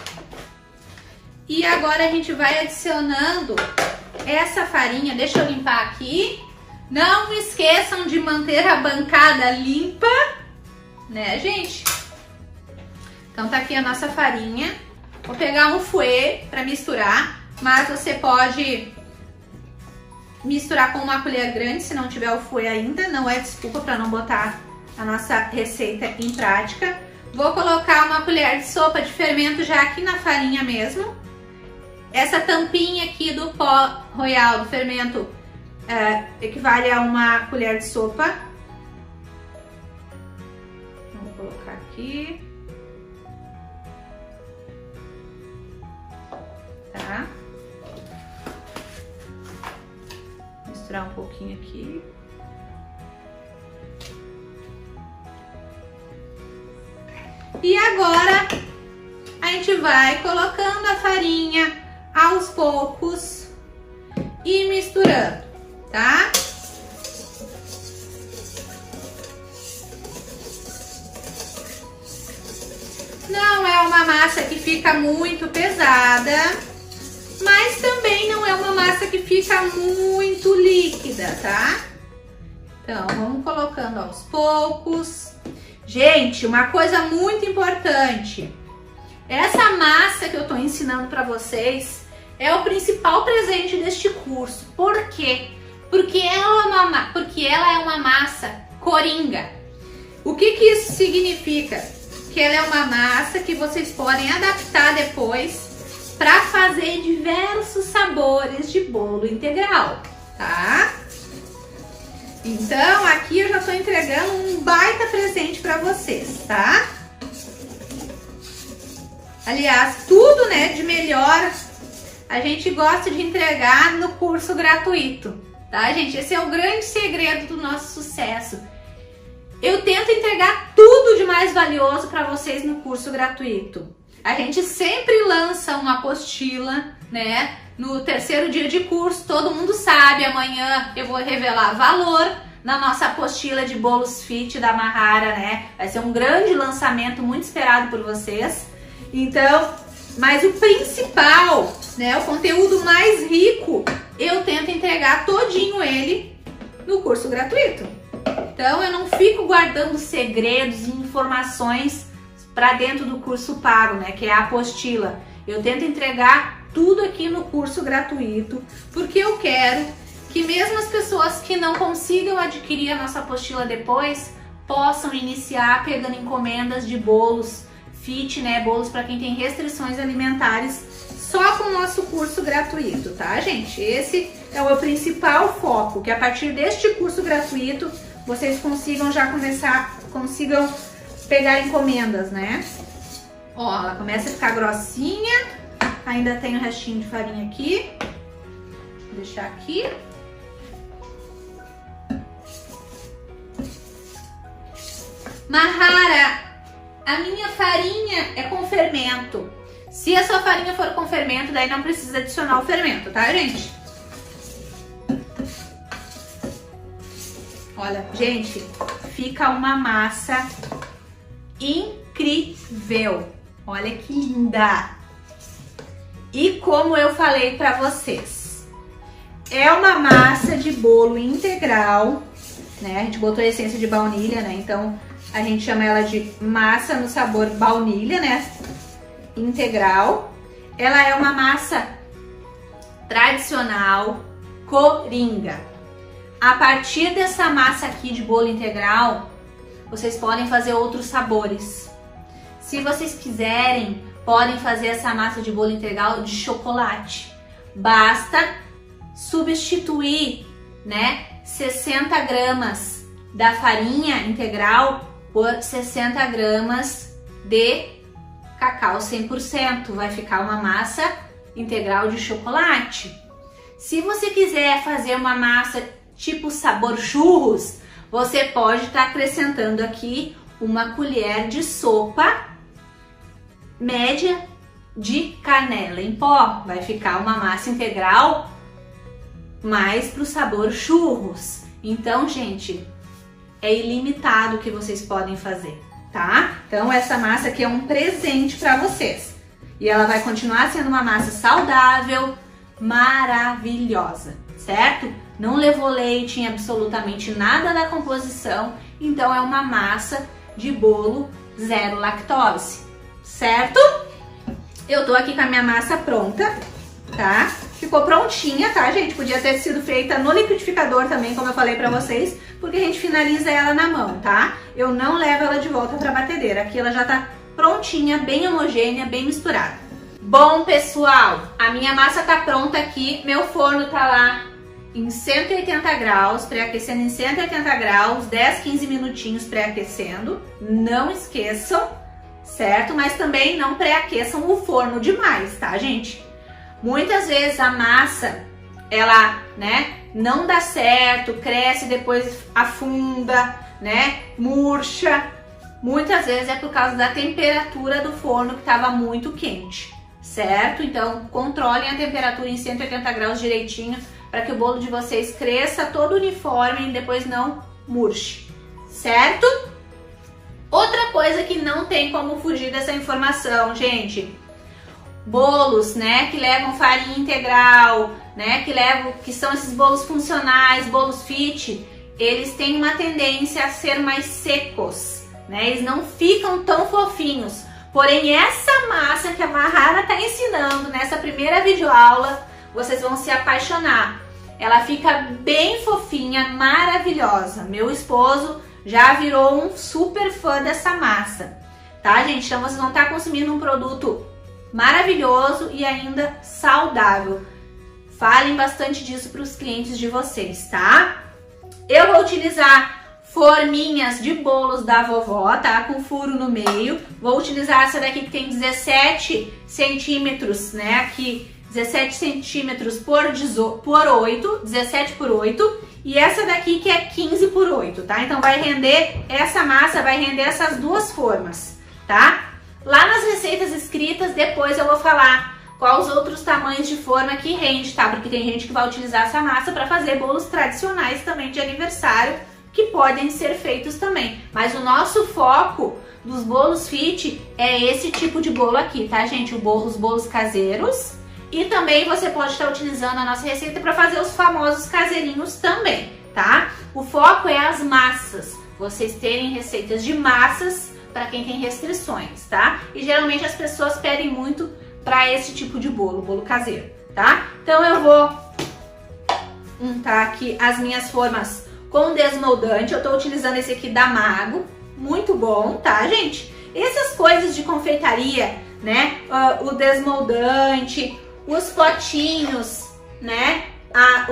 E agora a gente vai adicionando essa farinha. Deixa eu limpar aqui. Não esqueçam de manter a bancada limpa, né, gente? Então tá aqui a nossa farinha. Vou pegar um fouet para misturar, mas você pode misturar com uma colher grande se não tiver o fouet ainda. Não é desculpa para não botar a nossa receita em prática. Vou colocar uma colher de sopa de fermento já aqui na farinha mesmo. Essa tampinha aqui do pó royal do fermento equivale a uma colher de sopa. Vou colocar aqui. Tá? Misturar um pouquinho aqui. E agora a gente vai colocando a farinha aos poucos e misturando, tá? Não é uma massa que fica muito pesada, mas também não é uma massa que fica muito líquida, tá? Então, vamos colocando aos poucos. Gente, uma coisa muito importante. Essa massa que eu tô ensinando para vocês é o principal presente deste curso. Por quê? Porque ela é uma massa coringa. O que que isso significa? Que ela é uma massa que vocês podem adaptar depois para fazer diversos sabores de bolo integral, tá? Então, aqui eu já tô entregando um baita presente para vocês, tá? Aliás, tudo, né, de melhor a gente gosta de entregar no curso gratuito, tá, gente? Esse é o grande segredo do nosso sucesso. Eu tento entregar tudo de mais valioso para vocês no curso gratuito. A gente sempre lança uma apostila, né? No terceiro dia de curso, todo mundo sabe, amanhã eu vou revelar valor na nossa apostila de bolos fit da Mahara, né? Vai ser um grande lançamento, muito esperado por vocês. Então, mas o principal, né, o conteúdo mais rico, eu tento entregar todinho ele no curso gratuito. Então, eu não fico guardando segredos e informações para dentro do curso pago, né, que é a apostila. Eu tento entregar tudo aqui no curso gratuito, porque eu quero que mesmo as pessoas que não consigam adquirir a nossa apostila depois, possam iniciar pegando encomendas de bolos fit, né, bolos para quem tem restrições alimentares, só com o nosso curso gratuito, tá, gente? Esse é o meu principal foco, que a partir deste curso gratuito, vocês consigam pegar encomendas, né? Ó, ela começa a ficar grossinha, ainda tem um restinho de farinha aqui, vou deixar aqui. Mahara, a minha farinha é com fermento. Se a sua farinha for com fermento, daí não precisa adicionar o fermento, tá, gente? Olha, gente, fica uma massa incrível. Olha que linda! E como eu falei pra vocês, é uma massa de bolo integral, né? A gente botou a essência de baunilha, né? Então, a gente chama ela de massa no sabor baunilha, né? Integral. Ela é uma massa tradicional, coringa. A partir dessa massa aqui de bolo integral, vocês podem fazer outros sabores. Se vocês quiserem, podem fazer essa massa de bolo integral de chocolate. Basta substituir, né, 60 gramas da farinha integral por 60 gramas de cacau 100%. Vai ficar uma massa integral de chocolate. Se você quiser fazer uma massa tipo sabor churros, você pode estar acrescentando aqui uma colher de sopa média de canela em pó. Vai ficar uma massa integral mais pro sabor churros. Então, gente, é ilimitado o que vocês podem fazer, tá? Então, essa massa aqui é um presente para vocês. E ela vai continuar sendo uma massa saudável, maravilhosa, certo? Não levou leite em absolutamente nada da composição, então é uma massa de bolo zero lactose, certo? Eu tô aqui com a minha massa pronta, tá? Ficou prontinha, tá, gente? Podia ter sido feita no liquidificador também, como eu falei pra vocês, porque a gente finaliza ela na mão, tá? Eu não levo ela de volta pra batedeira. Aqui ela já tá prontinha, bem homogênea, bem misturada. Bom, pessoal, a minha massa tá pronta aqui. Meu forno tá lá em 180 graus, pré-aquecendo em 180 graus, 10, 15 minutinhos pré-aquecendo. Não esqueçam, certo? Mas também não pré-aqueçam o forno demais, tá, gente? Muitas vezes a massa, ela, né, não dá certo, cresce, depois afunda, né, murcha. Muitas vezes é por causa da temperatura do forno que estava muito quente, certo? Então, controlem a temperatura em 180 graus direitinho para que o bolo de vocês cresça todo uniforme e depois não murche, certo? Outra coisa que não tem como fugir dessa informação, gente, bolos, né, que levam farinha integral, né, que são esses bolos funcionais, bolos fit, eles têm uma tendência a ser mais secos, né, eles não ficam tão fofinhos. Porém, essa massa que a Mahara tá ensinando nessa primeira videoaula, vocês vão se apaixonar. Ela fica bem fofinha, maravilhosa. Meu esposo já virou um super fã dessa massa, tá, gente? Então vocês vão estar consumindo um produto maravilhoso e ainda saudável. Falem bastante disso para os clientes de vocês, tá? Eu vou utilizar forminhas de bolos da vovó, tá? Com furo no meio. Vou utilizar essa daqui que tem 17 centímetros, né? Aqui 17 centímetros por 8, 17 por 8. E essa daqui que é 15 por 8, tá? Então vai render, essa massa vai render essas duas formas, tá? Lá nas receitas escritas, depois eu vou falar quais os outros tamanhos de forma que rende, tá? Porque tem gente que vai utilizar essa massa para fazer bolos tradicionais também de aniversário, que podem ser feitos também. Mas o nosso foco dos bolos fit é esse tipo de bolo aqui, tá, gente? Os bolos caseiros. E também você pode estar utilizando a nossa receita para fazer os famosos caseirinhos também, tá? O foco é as massas. Vocês terem receitas de massas para quem tem restrições, tá? E geralmente as pessoas pedem muito para esse tipo de bolo caseiro, tá? Então eu vou untar aqui as minhas formas com desmoldante. Eu tô utilizando esse aqui da Mago, muito bom, tá, gente? Essas coisas de confeitaria, né? O desmoldante, os potinhos, né? A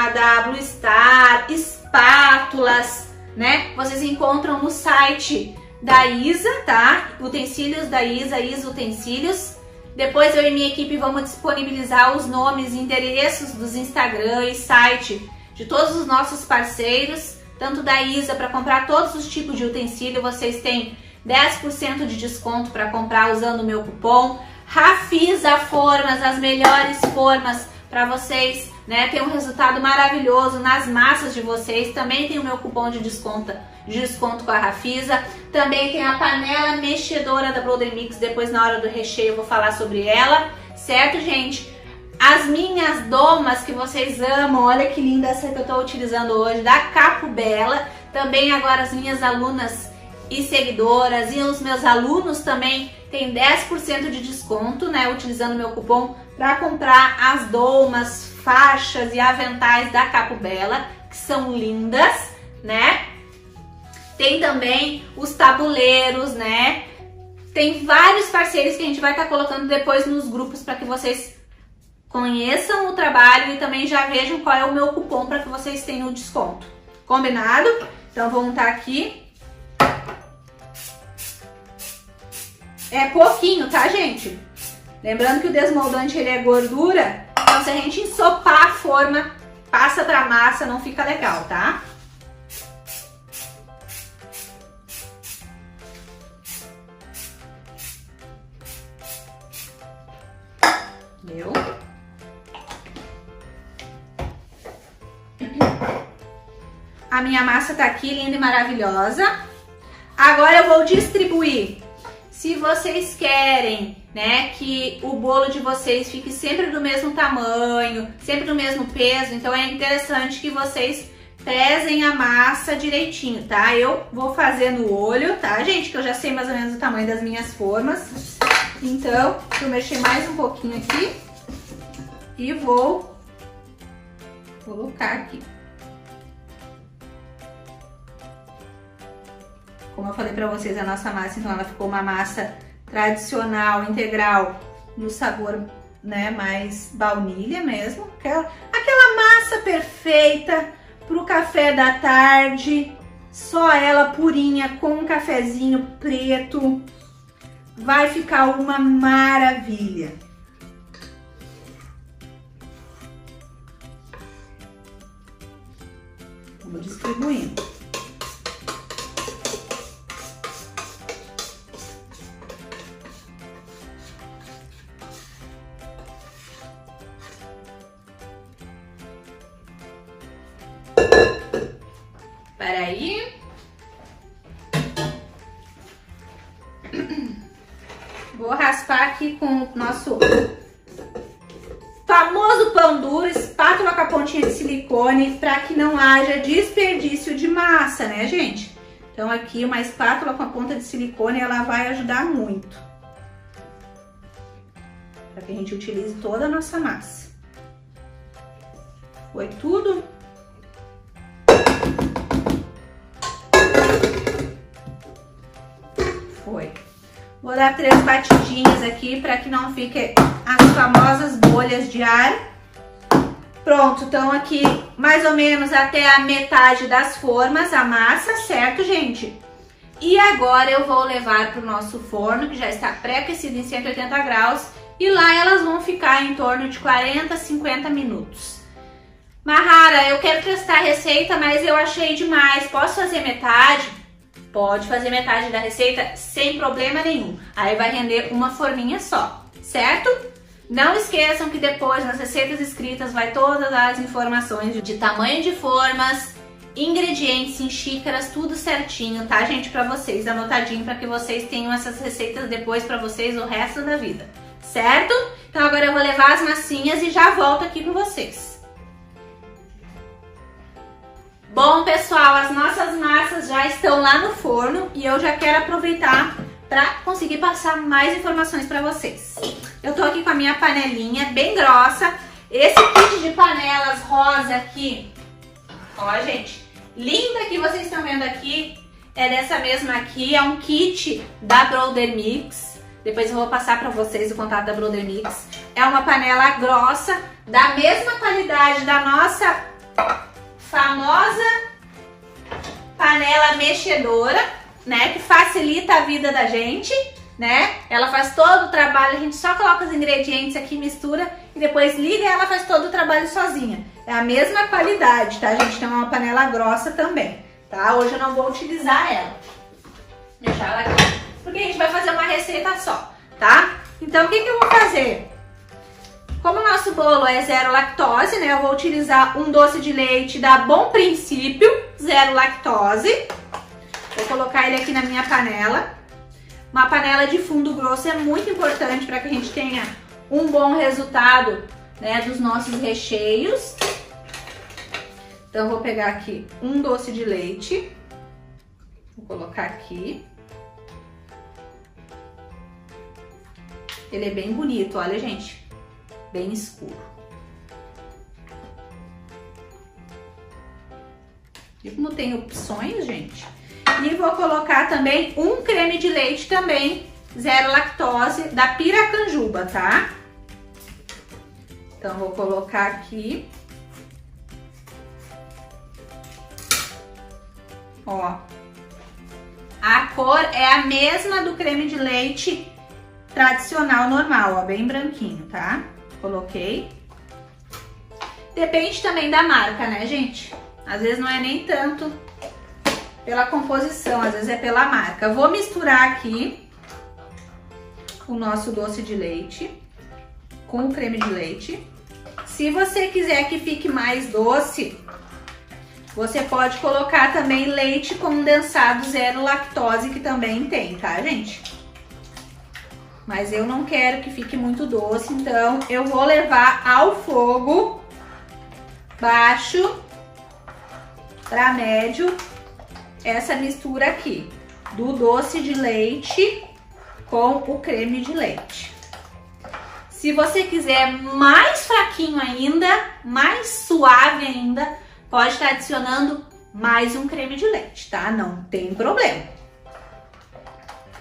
da Blue Star, espátulas, né? Vocês encontram no site da Isa, tá? Utensílios da Isa, Isa Utensílios. Depois eu e minha equipe vamos disponibilizar os nomes e endereços dos Instagram e site de todos os nossos parceiros, tanto da Isa, para comprar todos os tipos de utensílio, vocês têm 10% de desconto para comprar usando o meu cupom. Rafisa Formas, as melhores formas para vocês, né, ter um resultado maravilhoso nas massas de vocês. Também tem o meu cupom de desconto com a Rafisa. Também tem a panela mexedora da Brother Mix, depois na hora do recheio eu vou falar sobre ela, certo, gente? As minhas domas que vocês amam, olha que linda essa que eu tô utilizando hoje, da Capo Bela. Também agora as minhas alunas e seguidoras e os meus alunos também têm 10% de desconto, né, utilizando meu cupom para comprar as domas faixas e aventais da Capo Bella, que são lindas, né? Tem também os tabuleiros, né? Tem vários parceiros que a gente vai estar colocando depois nos grupos para que vocês conheçam o trabalho e também já vejam qual é o meu cupom para que vocês tenham o desconto. Combinado? Então vou untar aqui. É pouquinho, tá, gente? Lembrando que o desmoldante ele é gordura, então se a gente ensopar a forma, passa pra massa, não fica legal, tá? Viu? A minha massa tá aqui, linda e maravilhosa. Agora eu vou distribuir. Se vocês querem, né, que o bolo de vocês fique sempre do mesmo tamanho, sempre do mesmo peso, então é interessante que vocês pesem a massa direitinho, tá? Eu vou fazer no olho, tá, gente? Que eu já sei mais ou menos o tamanho das minhas formas. Então, deixa eu mexer mais um pouquinho aqui e vou colocar aqui. Como eu falei pra vocês, a nossa massa, então ela ficou uma massa tradicional, integral, no sabor, né, mais baunilha mesmo. Aquela massa perfeita pro café da tarde, só ela purinha com um cafezinho preto. Vai ficar uma maravilha. Vamos distribuindo. Peraí. Vou raspar aqui com o nosso famoso pão duro, espátula com a pontinha de silicone, para que não haja desperdício de massa, né, gente? Então aqui uma espátula com a ponta de silicone, ela vai ajudar muito. Para que a gente utilize toda a nossa massa. Foi tudo? Foi. Vou dar 3 batidinhas aqui para que não fiquem as famosas bolhas de ar. Pronto, então aqui mais ou menos até a metade das formas a massa, certo, gente? E agora eu vou levar para o nosso forno, que já está pré-aquecido em 180 graus, e lá elas vão ficar em torno de 40 a 50 minutos. Mahara, eu quero testar a receita, mas eu achei demais. Posso fazer metade? Pode fazer metade da receita sem problema nenhum. Aí vai render uma forminha só, certo? Não esqueçam que depois nas receitas escritas vai todas as informações de tamanho de formas, ingredientes em xícaras, tudo certinho, tá, gente? Pra vocês, anotadinho, pra que vocês tenham essas receitas depois pra vocês o resto da vida, certo? Então agora eu vou levar as massinhas e já volto aqui com vocês. Bom, pessoal, as nossas massas já estão lá no forno e eu já quero aproveitar para conseguir passar mais informações para vocês. Eu tô aqui com a minha panelinha bem grossa. Esse kit de panelas rosa aqui, ó, gente, linda que vocês estão vendo aqui, é dessa mesma aqui, é um kit da Brother Mix. Depois eu vou passar para vocês o contato da Brother Mix. É uma panela grossa, da mesma qualidade da nossa famosa panela mexedora, né, que facilita a vida da gente, né? Ela faz todo o trabalho, a gente só coloca os ingredientes aqui, mistura e depois liga e ela faz todo o trabalho sozinha. É a mesma qualidade, tá, gente? Tem uma panela grossa também, tá? Hoje eu não vou utilizar ela. Deixar ela aqui, porque a gente vai fazer uma receita só, tá? Então o que eu vou fazer? Como o nosso bolo é zero lactose, né, eu vou utilizar um doce de leite da Bom Princípio, zero lactose. Vou colocar ele aqui na minha panela. Uma panela de fundo grosso é muito importante para que a gente tenha um bom resultado, né, dos nossos recheios. Então, vou pegar aqui um doce de leite. Vou colocar aqui. Ele é bem bonito, olha, gente. Bem escuro. Viu como tem opções, gente? E vou colocar também um creme de leite também, 0 lactose, da Piracanjuba, tá? Então, vou colocar aqui. Ó. A cor é a mesma do creme de leite tradicional, normal, ó, bem branquinho, tá? Coloquei. Depende também da marca, né, gente? Às vezes não é nem tanto pela composição, às vezes é pela marca. Eu vou misturar aqui o nosso doce de leite com o creme de leite. Se você quiser que fique mais doce, você pode colocar também leite condensado 0 lactose, que também tem, tá, gente? Mas eu não quero que fique muito doce, então eu vou levar ao fogo baixo para médio essa mistura aqui do doce de leite com o creme de leite. Se você quiser mais fraquinho ainda, mais suave ainda, pode estar adicionando mais um creme de leite, tá? Não tem problema.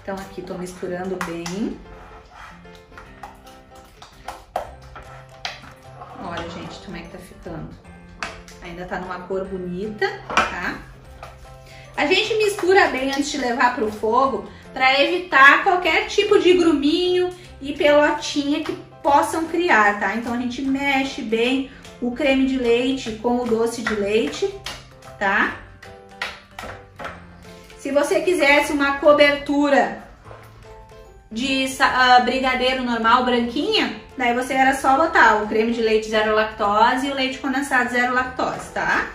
Então aqui tô misturando bem. Olha, gente, como é que tá ficando. Ainda tá numa cor bonita, tá? A gente mistura bem antes de levar pro fogo para evitar qualquer tipo de gruminho e pelotinha que possam criar, tá? Então a gente mexe bem o creme de leite com o doce de leite, tá? Se você quisesse uma cobertura de brigadeiro normal, branquinha, daí você era só botar o creme de leite 0 lactose e o leite condensado 0 lactose, tá?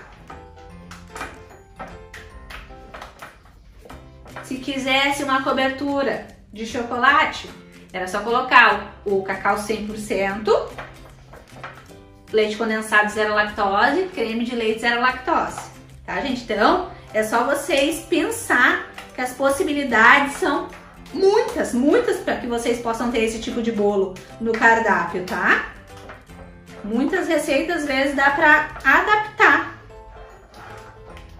Se quisesse uma cobertura de chocolate, era só colocar o cacau 100%, leite condensado 0 lactose, creme de leite 0 lactose, tá, gente? Então, é só vocês pensar que as possibilidades são muitas, muitas, para que vocês possam ter esse tipo de bolo no cardápio, tá? Muitas receitas, às vezes, dá pra adaptar,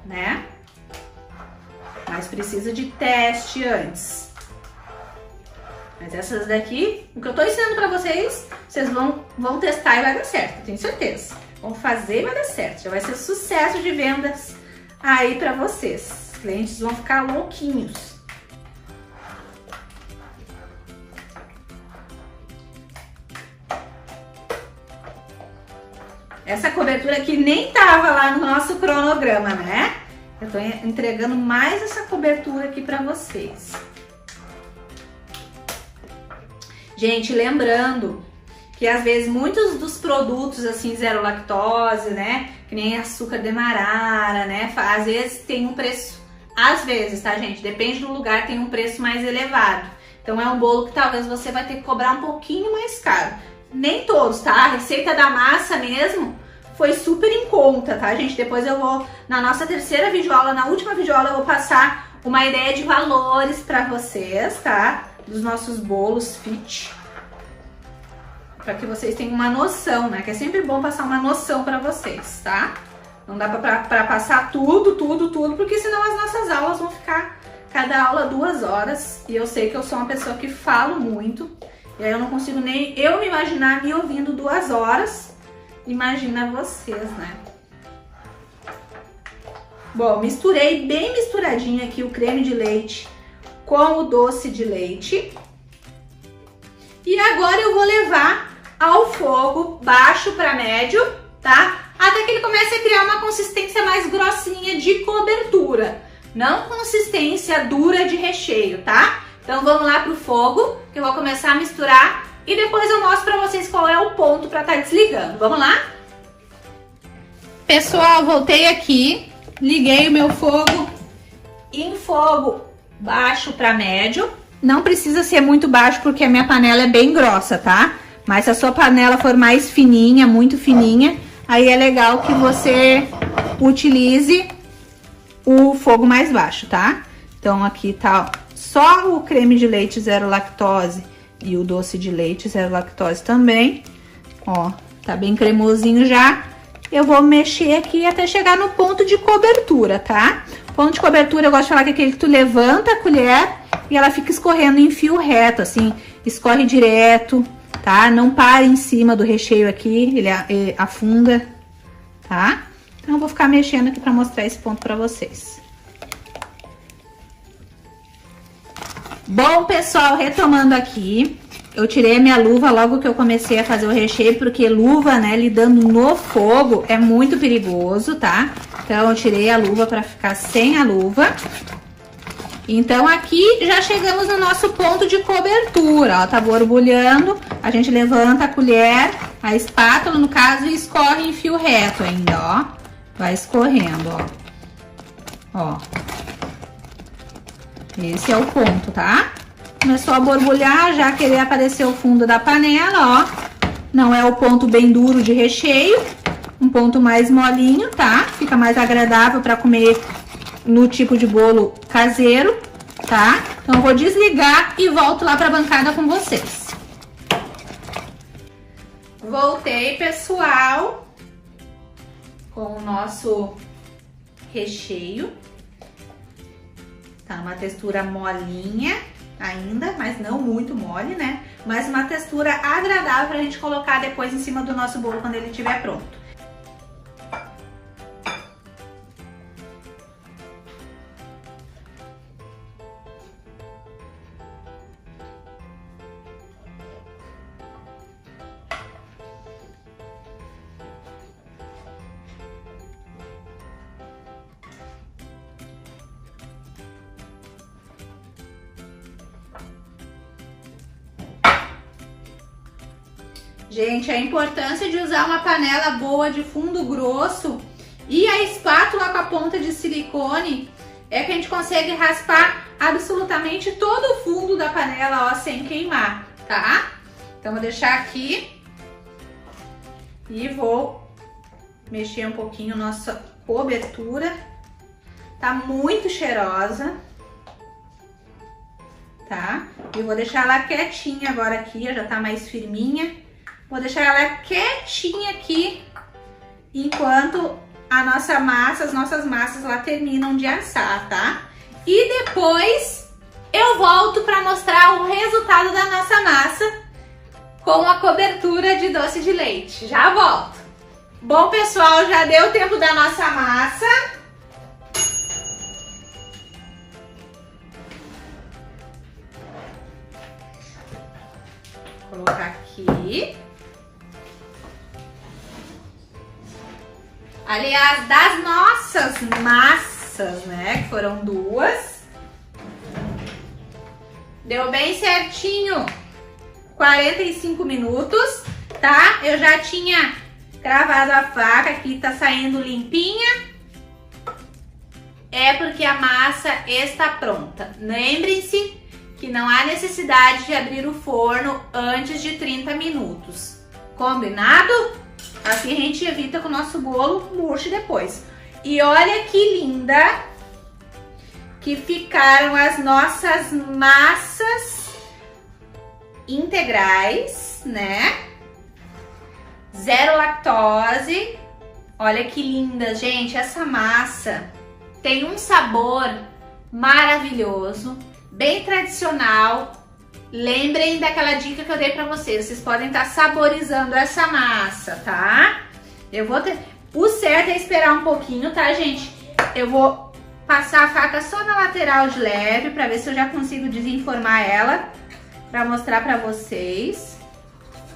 né? Mas precisa de teste antes. Mas essas daqui, o que eu tô ensinando pra vocês, vocês vão testar e vai dar certo, tenho certeza. Vão fazer e vai dar certo. Já vai ser sucesso de vendas aí pra vocês. Os clientes vão ficar louquinhos. Essa cobertura aqui nem tava lá no nosso cronograma, né? Eu tô entregando mais essa cobertura aqui pra vocês. Gente, lembrando que às vezes muitos dos produtos assim 0 lactose, né, que nem açúcar demerara, né, às vezes tem um preço, às vezes, tá, gente, depende do lugar, tem um preço mais elevado. Então é um bolo que talvez você vai ter que cobrar um pouquinho mais caro. Nem todos, tá? A receita da massa mesmo foi super em conta, tá, gente? Depois eu vou, na nossa terceira videoaula, na última videoaula, eu vou passar uma ideia de valores pra vocês, tá? Dos nossos bolos fit, para que vocês tenham uma noção, né? Que é sempre bom passar uma noção para vocês, tá? Não dá para passar tudo, porque senão as nossas aulas vão ficar cada aula 2 horas. E eu sei que eu sou uma pessoa que falo muito, e aí eu não consigo nem eu me imaginar me ouvindo 2 horas. Imagina vocês, né? Bom, misturei bem misturadinho aqui o creme de leite com o doce de leite. E agora eu vou levar ao fogo baixo para médio, tá? Até que ele comece a criar uma consistência mais grossinha de cobertura, não consistência dura de recheio, tá? Então vamos lá pro fogo, que eu vou começar a misturar e depois eu mostro para vocês qual é o ponto para estar desligando. Vamos lá? Pessoal, voltei aqui, liguei o meu fogo em fogo baixo para médio. Não precisa ser muito baixo porque a minha panela é bem grossa, tá? Mas se a sua panela for mais fininha, muito fininha, aí é legal que você utilize o fogo mais baixo, tá? Então aqui tá só o creme de leite 0 lactose e o doce de leite 0 lactose também. Ó, tá bem cremosinho já. eu vou mexer aqui até chegar no ponto de cobertura, tá? Ponto de cobertura, eu gosto de falar que é aquele que tu levanta a colher e ela fica escorrendo em fio reto, assim, escorre direto, tá? Não para em cima do recheio aqui, ele afunda, tá? Então, eu vou ficar mexendo aqui pra mostrar esse ponto pra vocês. Bom, pessoal, retomando aqui, eu tirei a minha luva logo que eu comecei a fazer o recheio, porque luva, né, lidando no fogo é muito perigoso, tá? Então, eu tirei a luva pra ficar sem a luva. Então, aqui já chegamos no nosso ponto de cobertura, ó, tá borbulhando, a gente levanta a colher, a espátula, no caso, e escorre em fio reto ainda, ó. Vai escorrendo, ó. Ó. Esse é o ponto, tá? Começou a borbulhar, já querer aparecer o fundo da panela, ó. Não é o ponto bem duro de recheio, um ponto mais molinho, tá? Fica mais agradável para comer no tipo de bolo caseiro, tá? Então, eu vou desligar e volto lá para a bancada com vocês. Voltei, pessoal, com o nosso recheio. Tá uma textura molinha ainda, mas não muito mole, né? Mas uma textura agradável pra gente colocar depois em cima do nosso bolo quando ele estiver pronto. Gente, a importância de usar uma panela boa de fundo grosso e a espátula com a ponta de silicone é que a gente consegue raspar absolutamente todo o fundo da panela, ó, sem queimar, tá? Então, vou deixar aqui e vou mexer um pouquinho nossa cobertura. Tá muito cheirosa, tá? E vou deixar ela quietinha agora aqui, já tá mais firminha. Vou deixar ela quietinha aqui enquanto a nossa massa, as nossas massas lá terminam de assar, tá? E depois eu volto para mostrar o resultado da nossa massa com a cobertura de doce de leite. Já volto. Bom, pessoal, já deu tempo da nossa massa. Vou colocar aqui. Aliás, das nossas massas, né, que foram duas, deu bem certinho 45 minutos, tá? Eu já tinha cravado a faca, aqui tá saindo limpinha. É porque a massa está pronta. Lembrem-se que não há necessidade de abrir o forno antes de 30 minutos. Combinado? Assim a gente evita que o nosso bolo murche depois. E olha que linda que ficaram as nossas massas integrais, né? Zero lactose. Olha que linda, gente. Essa massa tem um sabor maravilhoso, bem tradicional. Lembrem daquela dica que eu dei pra vocês. Vocês podem estar saborizando essa massa, tá? O certo é esperar um pouquinho, tá, gente? Eu vou passar a faca só na lateral de leve pra ver se eu já consigo desenformar ela, pra mostrar pra vocês.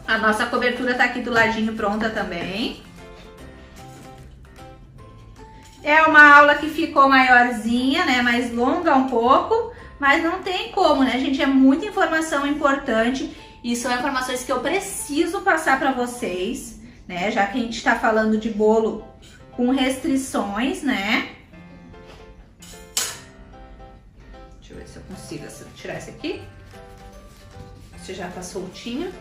A nossa cobertura tá aqui do ladinho pronta também. É uma aula que ficou maiorzinha, né? Mais longa um pouco. Mas não tem como, né, gente? É muita informação importante e são informações que eu preciso passar para vocês, né? Já que a gente tá falando de bolo com restrições, né? Deixa eu ver se eu consigo tirar esse aqui. Esse já tá soltinho.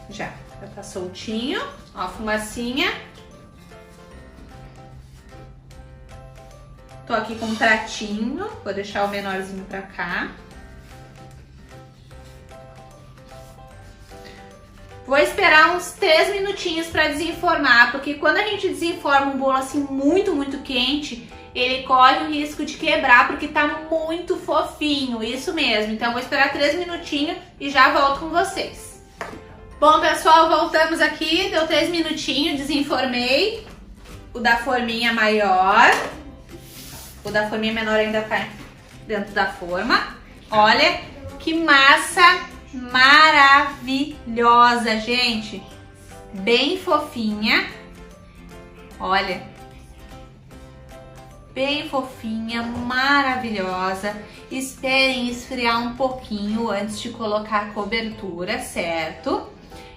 Já tá soltinho. Ó a fumacinha. Tô aqui com um pratinho, vou deixar o menorzinho pra cá. Vou esperar esperar uns 3 minutinhos para desenformar, porque quando a gente desenforma um bolo assim muito quente, ele corre o risco de quebrar porque tá muito fofinho, isso mesmo. Então vou esperar 3 minutinhos e já volto com vocês. Bom, pessoal, voltamos aqui, deu 3 minutinhos, desenformei o da forminha maior. O da forminha menor ainda tá dentro da forma. Olha que massa maravilhosa, gente. Bem fofinha. Olha. Bem fofinha, maravilhosa. Esperem esfriar um pouquinho antes de colocar a cobertura, certo?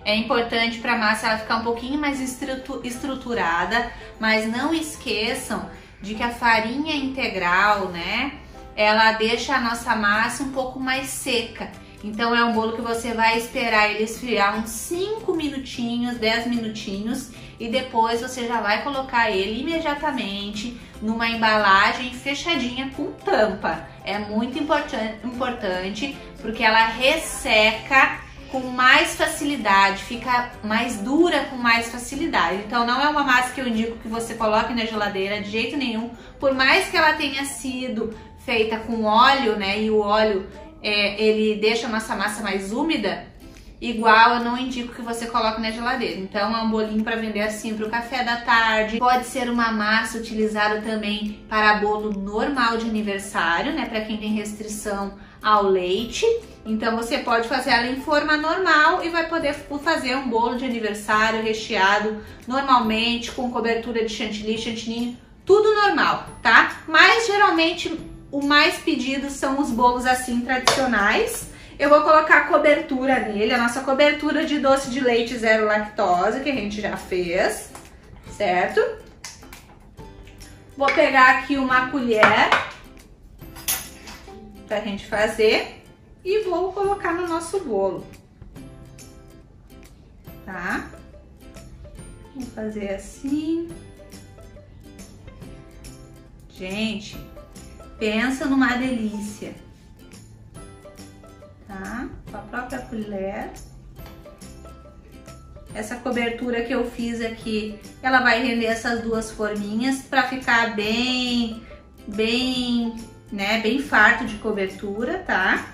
É importante para a massa ela ficar um pouquinho mais estruturada, mas não esqueçam de que a farinha integral, né, ela deixa a nossa massa um pouco mais seca. Então é um bolo que você vai esperar ele esfriar uns 5 minutinhos, 10 minutinhos e depois você já vai colocar ele imediatamente numa embalagem fechadinha com tampa. É muito importante porque ela resseca com mais facilidade, fica mais dura com mais facilidade. Então não é uma massa que eu indico que você coloque na geladeira de jeito nenhum, por mais que ela tenha sido feita com óleo, né, e o óleo ele deixa a nossa massa mais úmida, igual eu não indico que você coloque na geladeira. Então é um bolinho para vender assim para o café da tarde. Pode ser uma massa utilizada também para bolo normal de aniversário, né, para quem tem restrição ao leite. Então você pode fazer ela em forma normal e vai poder fazer um bolo de aniversário recheado normalmente com cobertura de chantilly, tudo normal, tá? Mas geralmente o mais pedido são os bolos assim tradicionais. Eu vou colocar a cobertura nele, a nossa cobertura de doce de leite zero lactose, que a gente já fez, certo? Vou pegar aqui uma colher pra gente fazer e vou colocar no nosso bolo, tá? Vou fazer assim. Gente, pensa numa delícia. Tá? Com a própria colher. Essa cobertura que eu fiz aqui, ela vai render essas duas forminhas para ficar bem farto de cobertura, tá?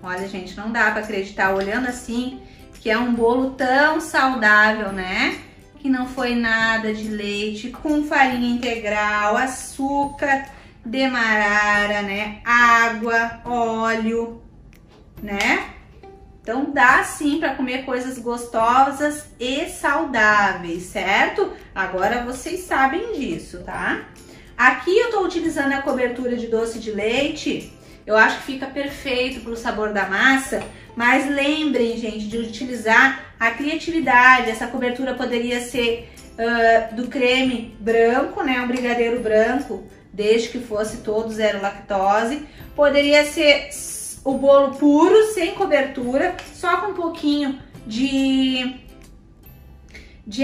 Olha, gente, não dá para acreditar olhando assim que é um bolo tão saudável, né? Que não foi nada de leite, com farinha integral, açúcar demerara, né? Água, óleo, né? Então dá sim para comer coisas gostosas e saudáveis, certo? Agora vocês sabem disso, tá? Aqui eu tô utilizando a cobertura de doce de leite. Eu acho que fica perfeito pro sabor da massa, mas lembrem, gente, de utilizar a criatividade. Essa cobertura poderia ser do creme branco, né, um brigadeiro branco, desde que fosse todo zero lactose. Poderia ser o bolo puro, sem cobertura, só com um pouquinho de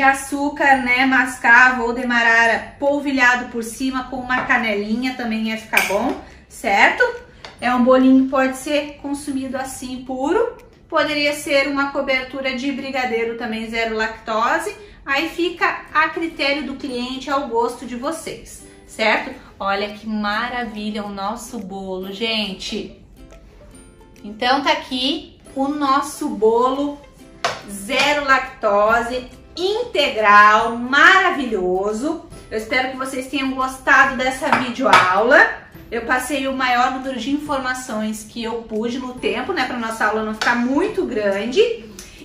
açúcar, né, mascavo ou demerara polvilhado por cima com uma canelinha, também ia ficar bom, certo? É um bolinho que pode ser consumido assim puro, poderia ser uma cobertura de brigadeiro também zero lactose, aí fica a critério do cliente, ao gosto de vocês, certo? Olha que maravilha o nosso bolo, gente! Então tá aqui o nosso bolo zero lactose, integral, maravilhoso. Eu espero que vocês tenham gostado dessa videoaula. Eu passei o maior número de informações que eu pude no tempo, né, para nossa aula não ficar muito grande.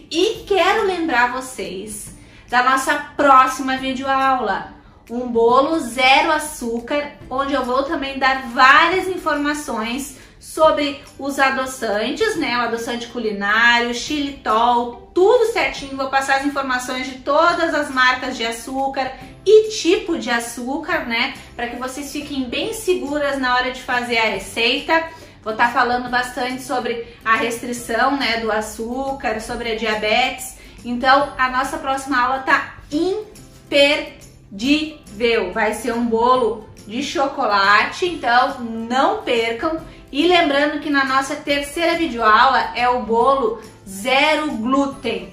E quero lembrar vocês da nossa próxima videoaula, um bolo zero açúcar, onde eu vou também dar várias informações sobre os adoçantes, né, o adoçante culinário, xilitol, tudo certinho. Vou passar as informações de todas as marcas de açúcar e tipo de açúcar, né, para que vocês fiquem bem seguras na hora de fazer a receita. Vou estar falando bastante sobre a restrição, né, do açúcar, sobre a diabetes. Então, a nossa próxima aula tá imperdível. Vai ser um bolo de chocolate, então não percam. E lembrando que na nossa terceira videoaula é o bolo zero glúten.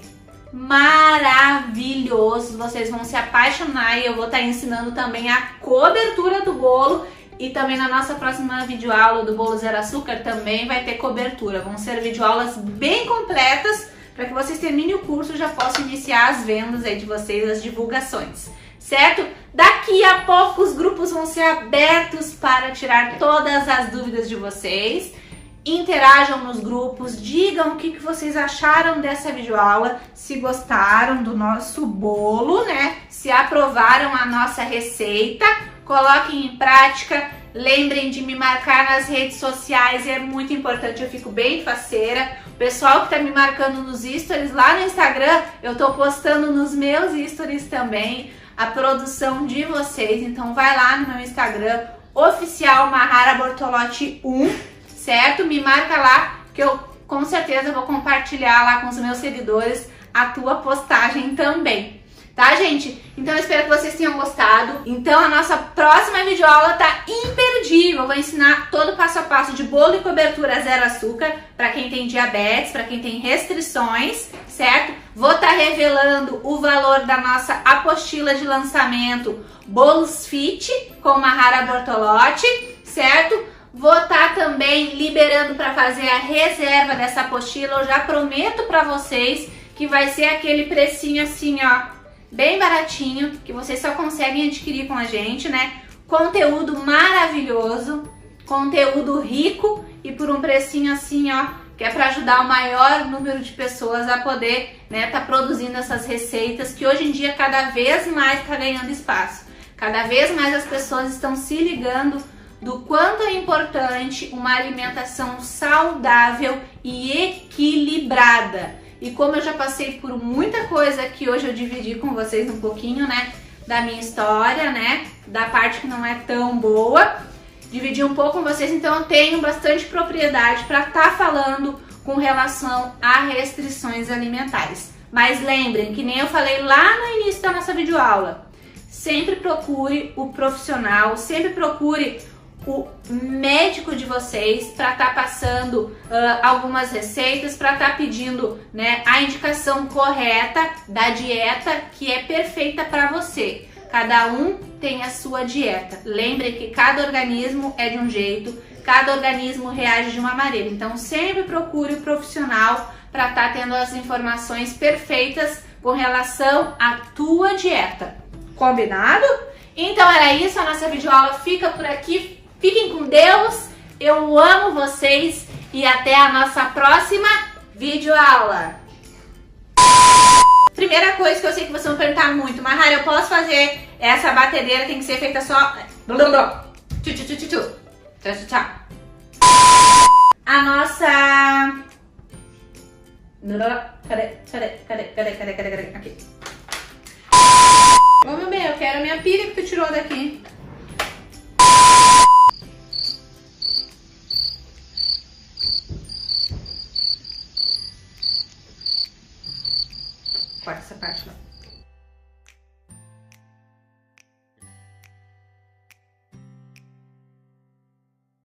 Maravilhoso, vocês vão se apaixonar e eu vou estar ensinando também a cobertura do bolo. E também na nossa próxima videoaula do bolo zero açúcar também vai ter cobertura. Vão ser videoaulas bem completas para que vocês terminem o curso e já possam iniciar as vendas aí de vocês, as divulgações, certo? Daqui a pouco os grupos vão ser abertos para tirar todas as dúvidas de vocês. Interajam nos grupos, digam o que vocês acharam dessa videoaula, se gostaram do nosso bolo, né? Se aprovaram a nossa receita, coloquem em prática. Lembrem de me marcar nas redes sociais, é muito importante, eu fico bem faceira. O pessoal que tá me marcando nos stories lá no Instagram, eu tô postando nos meus stories também a produção de vocês. Então vai lá no meu Instagram, oficial Mahara Bortolotti 1, certo? Me marca lá que eu com certeza vou compartilhar lá com os meus seguidores a tua postagem também. Tá, gente? Então eu espero que vocês tenham gostado. Então a nossa próxima videoaula tá imperdível. Eu vou ensinar todo o passo a passo de bolo e cobertura zero açúcar para quem tem diabetes, para quem tem restrições, certo? Vou estar revelando o valor da nossa apostila de lançamento Bolos Fit com Mahara Bortolotti, certo? Vou estar também liberando para fazer a reserva dessa apostila. Eu já prometo para vocês que vai ser aquele precinho assim, ó, bem baratinho, que vocês só conseguem adquirir com a gente, né? Conteúdo maravilhoso, conteúdo rico e por um precinho assim, ó, que é para ajudar o maior número de pessoas a poder, né, tá produzindo essas receitas que hoje em dia cada vez mais tá ganhando espaço. Cada vez mais as pessoas estão se ligando do quanto é importante uma alimentação saudável e equilibrada. E como eu já passei por muita coisa que hoje eu dividi com vocês um pouquinho, né, da minha história, né, da parte que não é tão boa, dividi um pouco com vocês, então eu tenho bastante propriedade para estar falando com relação a restrições alimentares. Mas lembrem que nem eu falei lá no início da nossa videoaula, sempre procure o profissional, sempre procure o médico de vocês para estar passando algumas receitas, para estar pedindo, né, a indicação correta da dieta que é perfeita para você. Cada um tem a sua dieta. Lembre que cada organismo é de um jeito, cada organismo reage de uma maneira. Então sempre procure o profissional para estar tendo as informações perfeitas com relação à tua dieta. Combinado? Então era isso, a nossa videoaula fica por aqui. Fiquem com Deus, eu amo vocês e até a nossa próxima videoaula. Primeira coisa que eu sei que vocês vão perguntar muito, Mahara, eu posso fazer essa batedeira, tem que ser feita só... Tchau. A nossa... Cadê? Aqui. Ô meu bem, eu quero a minha pilha que tu tirou daqui. Corta essa parte lá.